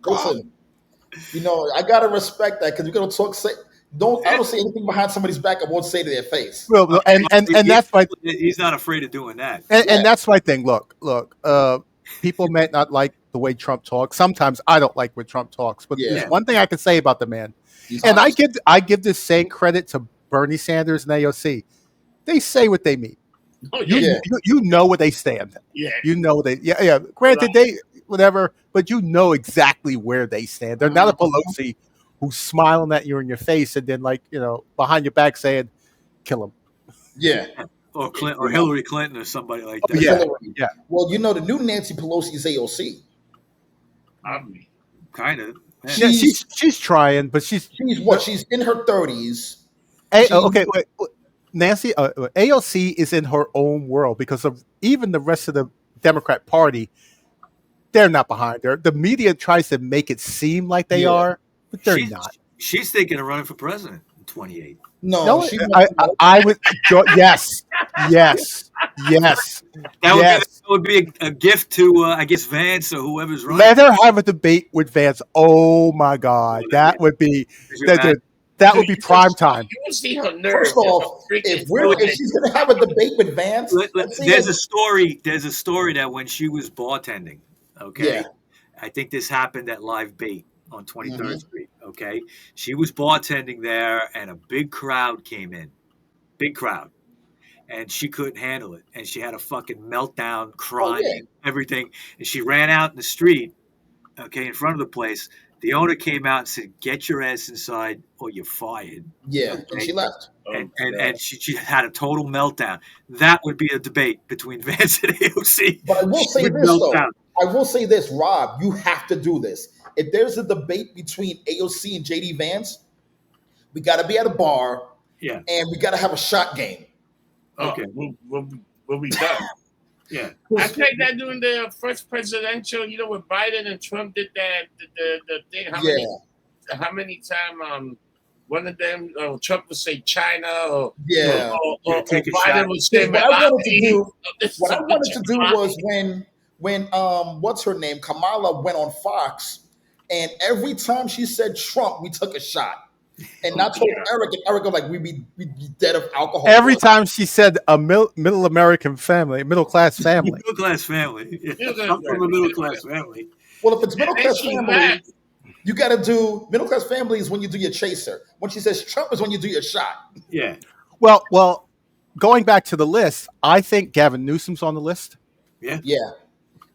Listen, I gotta respect that because we're gonna talk. I don't say anything behind somebody's back. I won't say to their face. Well, and that's my He's not afraid of doing that. and that's my thing. Look. People may not like the way Trump talks. Sometimes I don't like when Trump talks. But there's one thing I can say about the man, and I give this same credit to Bernie Sanders and AOC. They say what they mean. Oh, You know where they stand. Yeah. You know they Granted, they whatever, but you know exactly where they stand. They're not a Pelosi who's smiling at you in your face and then behind your back saying, "Kill him." Yeah. Or Clinton, or Hillary Clinton, or somebody like that. Yeah. Well, the new Nancy Pelosi is AOC. Kind of. Yeah, she's trying, but she's what? She's in her 30s. Okay, wait. Nancy AOC is in her own world because of even the rest of the Democrat Party. They're not behind her. The media tries to make it seem like they are, but they're not. She's thinking of running for president in 28. No, I would. Yes. That would be a gift to I guess Vance or whoever's running. Let her have a debate with Vance. Oh my God, that would be that would be prime time. You will see her nerves. First off, if she's going to have a debate with Vance, there's a story. There's a story that when she was bartending, okay, I think this happened at Live Bait on 23rd Street. Okay, she was bartending there, and a big crowd came in, and she couldn't handle it, and she had a fucking meltdown, crying, everything, and she ran out in the street, okay, in front of the place. The owner came out and said, "Get your ass inside, or you're fired." Yeah, okay? and she left. And she had a total meltdown. That would be a debate between Vance and AOC. But I will say this, though. I will say this, Rob. You have to do this. If there's a debate between AOC and JD Vance, we got to be at a bar, and we got to have a shot game. Okay, we'll be done. Yeah, I played that during the first presidential. When Biden and Trump did that, the thing. How many times one of them, Trump would say China, or Biden would say. What I wanted to do was when what's her name, Kamala, went on Fox, and every time she said Trump, we took a shot. And I told Eric, and Eric was like, we'd be dead of alcohol. Every time she said a middle American family, middle class family. I'm from a middle class family. Well, if it's middle class family, you got to do middle class family is when you do your chaser. When she says Trump is when you do your shot. Yeah. Well, going back to the list, I think Gavin Newsom's on the list. Yeah, Yeah,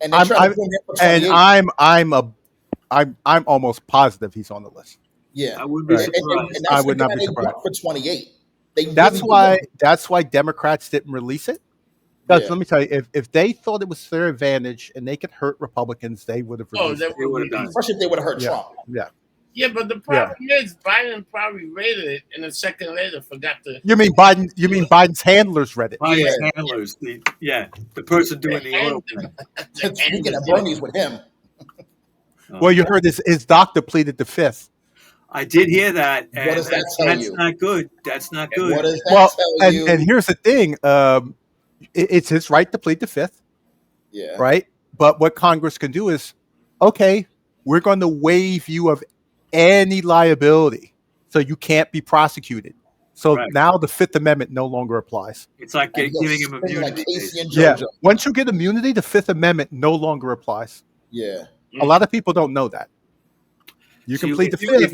and they I'm, try to I'm bring him for and 28. I'm almost positive he's on the list. Yeah, I wouldn't be Right. and surprised. I that's the would not guy be they surprised. want for 28. They That's really do why want. that's why Democrats didn't release it. Because Yeah, let me tell you, if they thought it was their advantage and they could hurt Republicans, they would have Oh, released that it. They would would have be done it. especially if they would have hurt Yeah, Trump. yeah, yeah. But the yeah. problem is, Biden probably rated it, and a second later forgot to You mean Biden? You mean Biden's handlers read it? Yeah, Biden's handlers, the person doing the hand auto thing. the hand speaking is of in it. Bernie's with him. Well, Oh, you heard his doctor pleaded the fifth. I did hear that, What and does that tell that's you? not good. That's not What good. does that Well, tell and you? here's the thing: it's his right to plead the fifth, Yeah, right? But what Congress can do is, okay, we're going to waive you of any liability, so you can't be prosecuted. So Right. now the Fifth Amendment no longer applies. It's like and he'll giving him spin like immunity. Casey and Yeah, JoJo. once you get immunity, the Fifth Amendment no longer applies. Yeah, A lot of people don't know that. You So can plead the if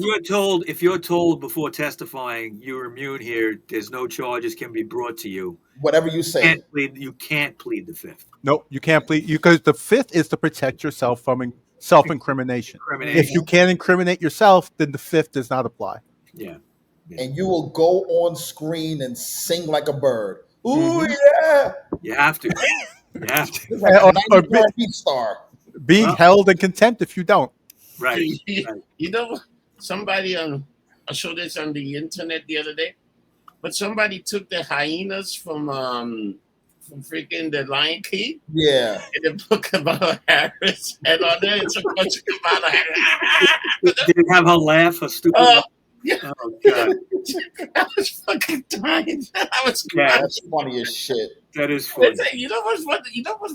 fifth. you're told before testifying you're immune here, there's no charges can be brought to you. whatever you say. You can't plead the fifth. No, you can't plead because the fifth is to protect yourself from self-incrimination. If you Incrimination. can't incriminate yourself, then the fifth does not apply. Yeah. And you will go on screen and sing like a bird. Ooh, Mhm. yeah. You have to. You have to. It's like a Or 90 beat star. being Well, held in contempt if you don't. right. Right. You know, somebody I showed this on the internet the other day, but somebody took the hyenas from freaking the Lion King Yeah. in the book about Harris, and on there it's a bunch of Kamala Harris. Did it have her laugh? Her stupid Oh, laugh? yeah, Oh God. I was fucking dying. I was Yeah, crying. That's funny as shit. that is funny. You know what's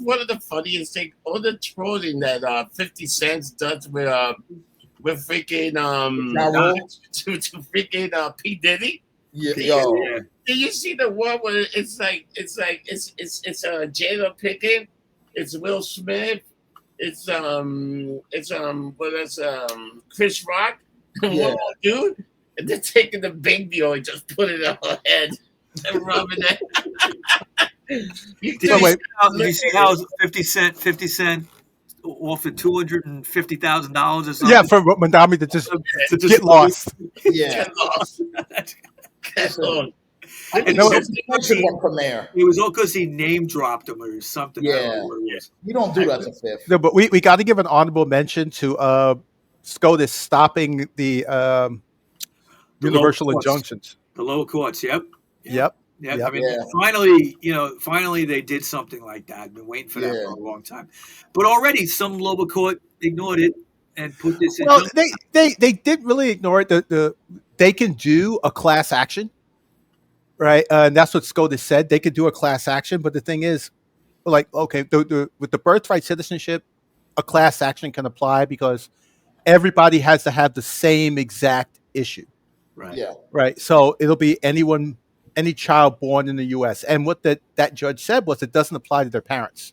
one of the funniest things? All the trolling that 50 Cent does with freaking Ja Rule? to freaking P Diddy. Yeah, Did yo. Yeah. Did you see the one where it's Jada Pickett, it's Will Smith, it's Chris Rock, and Yeah. one more dude, and they're taking the baby oil and just put it on her head and rubbing it. You Did But you, wait, see how 50 Cent offered $250,000 or something? yeah, for Mandami to just To just get lost. Yeah. get lost. Get lost. I think No, Superman should run from there. It was all because he name dropped him or something. I don't Yeah. know what it was. You don't do that to Fifth. No, but we got to give an honorable mention to SCOTUS stopping the The lower universal courts. injunctions. The lower courts. Yep. Yep. Yep. Yep. I mean, Yeah. finally they did something like that. I've been waiting for that Yeah. for a long time. But already some lower court ignored it and put this in. Well, they didn't really ignore it. They can do a class action, right? And that's what SCOTUS said. They could do a class action, but the thing is, like, okay, with the birthright citizenship, a class action can apply because everybody has to have the same exact issue, Right. Yeah. right? So it'll be any child born in the U.S. And what that judge said was it doesn't apply to their parents.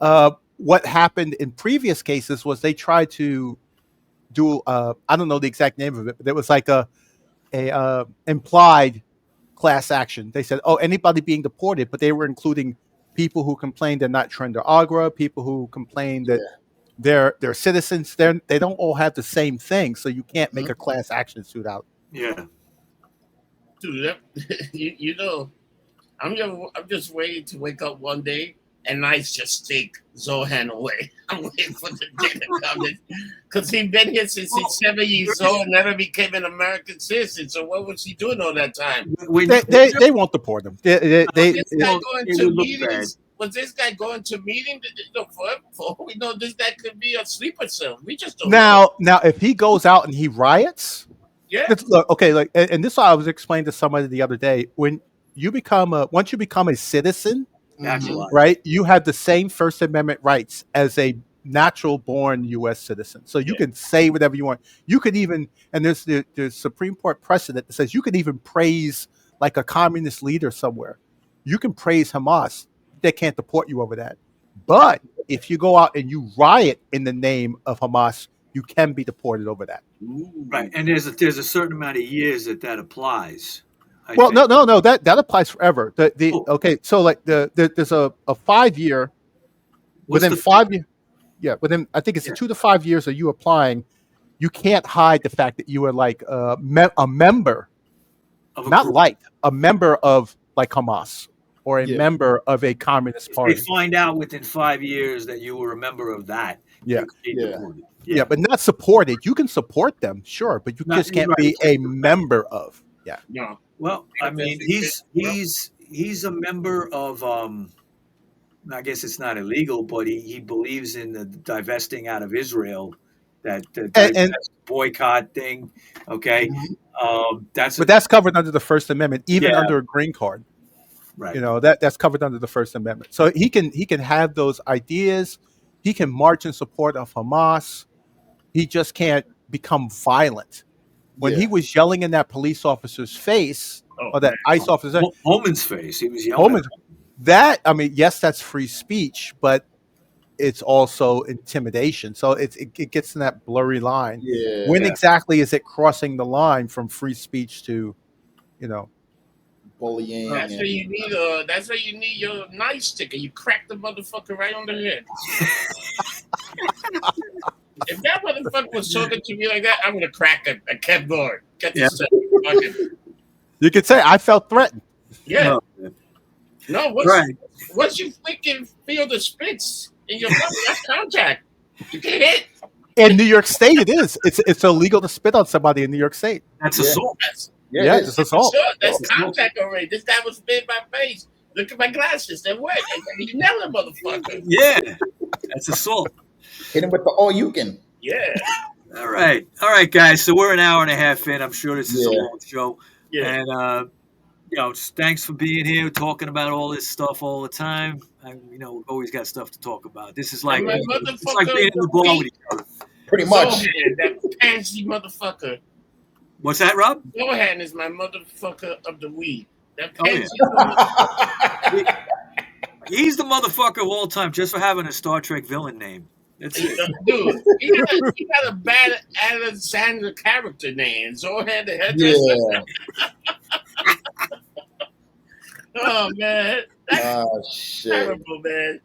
What happened in previous cases was they tried to do I don't know the exact name of it, but it was like a implied class action. They said, oh, anybody being deported, but they were including people who complained they're not Trender Agra, people who complained that they're citizens. They don't all have the same thing, so you can't make a class action suit out. Yeah. Dude, you know, I'm just waiting to wake up one day and ICE just take Zohan away. I'm waiting for the day to come because he's been here since he's 7 years old and never became an American citizen. So what was he doing all that time? They won't deport them. This guy Well, going it to would look meetings? Was this guy going to meetings? For all we know, this guy could be a sleeper cell. We just don't know. Now, if he goes out and he riots, Yeah. look, okay, like, and this is what I was explaining to somebody the other day. When you once you become a citizen, Naturalized. right, you have the same First Amendment rights as a natural born U.S. citizen. So you can say whatever you want. You could even, and there's Supreme Court precedent that says you could even praise like a communist leader somewhere. You can praise Hamas. They can't deport you over that. But if you go out and you riot in the name of Hamas, you can be deported over that. Right. And there's a certain amount of years that applies. I Well, think. no, that applies forever. Okay, so like there's a 5-year What's Within the 5 years, yeah, within I think it's yeah, 2 to 5 years of you applying, you can't hide the fact that you are like a member, of a not group? like a member of like Hamas or a Yeah. member of a communist If they party. find out within 5 years that you were a member of that, Yeah, you could be Yeah. deported. yeah, Yeah, but not supported. You can support them, sure, but you not just you're can't right. You be can't a do that. member of. Yeah, No. Well, I mean, That's he's a member of I guess it's not illegal, but he believes in the divesting out of Israel, that the and divest boycott thing. Okay, Mhm. that's but a that's covered under the First Amendment, even yeah, under a green card. right. That's covered under the First Amendment. So he can have those ideas. He can march in support of Hamas. He just can't become violent. When Yeah. he was yelling in that police officer's face, Oh or man. that ICE officer, Holman's face. He was yelling at Holman, that I mean, yes, that's free speech, but it's also intimidation. So it gets in that blurry line. When Yeah. yeah. exactly is it crossing the line from free speech to, you know, Bullying and That's where you need your knife sticker. You crack the motherfucker right on the head. If that motherfucker was talking to me like that, I'm gonna crack a keyboard. Get Yeah. this fucking you could say I felt threatened. yeah. Oh, No, right. once you freaking feel the spits in your body, that's contact. You get hit. In New York State, it is. It's illegal to spit on somebody in New York State. That's yeah. assault. That's Yeah, Yeah, it it's is. assault. sure, that's Assault. contact already. This guy was spit in my face. Look at my glasses. They're wet. You nailed a motherfucker. Yeah, that's assault. Hit him with the all you can. Yeah. All right, guys. So we're an hour and a half in. I'm sure this is a Yeah. long show, Yeah. and just thanks for being here, talking about all this stuff all the time. We've always got stuff to talk about. This is like And my it's like motherfucker being in the bar with each other. Pretty much. Zohan, that pansy motherfucker. What's that, Rob? Zohan is my motherfucker of the week. That Oh, yeah. pansy He's the motherfucker of all time just for having a Star Trek villain name. That's it. dude, he got a bad Alexander character name. Zohan the hairdresser. Yeah. Oh man, that's Shit. terrible, man.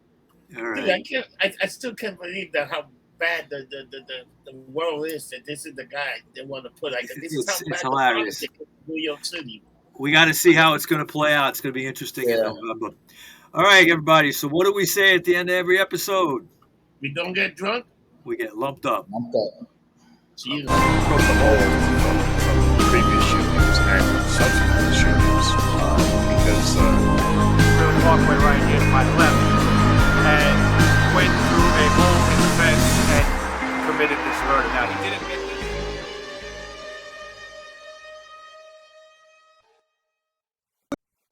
All Dude, right. I still can't believe that how bad the world is. That this is the guy they want to put. Like this is how It's bad hilarious. the politics in New York City. We got to see how it's going to play out. It's going to be interesting in Yeah. November. All right, everybody. So what do we say at the end of every episode? We don't get drunk. We get lumped up. I'm done. See you. Oh.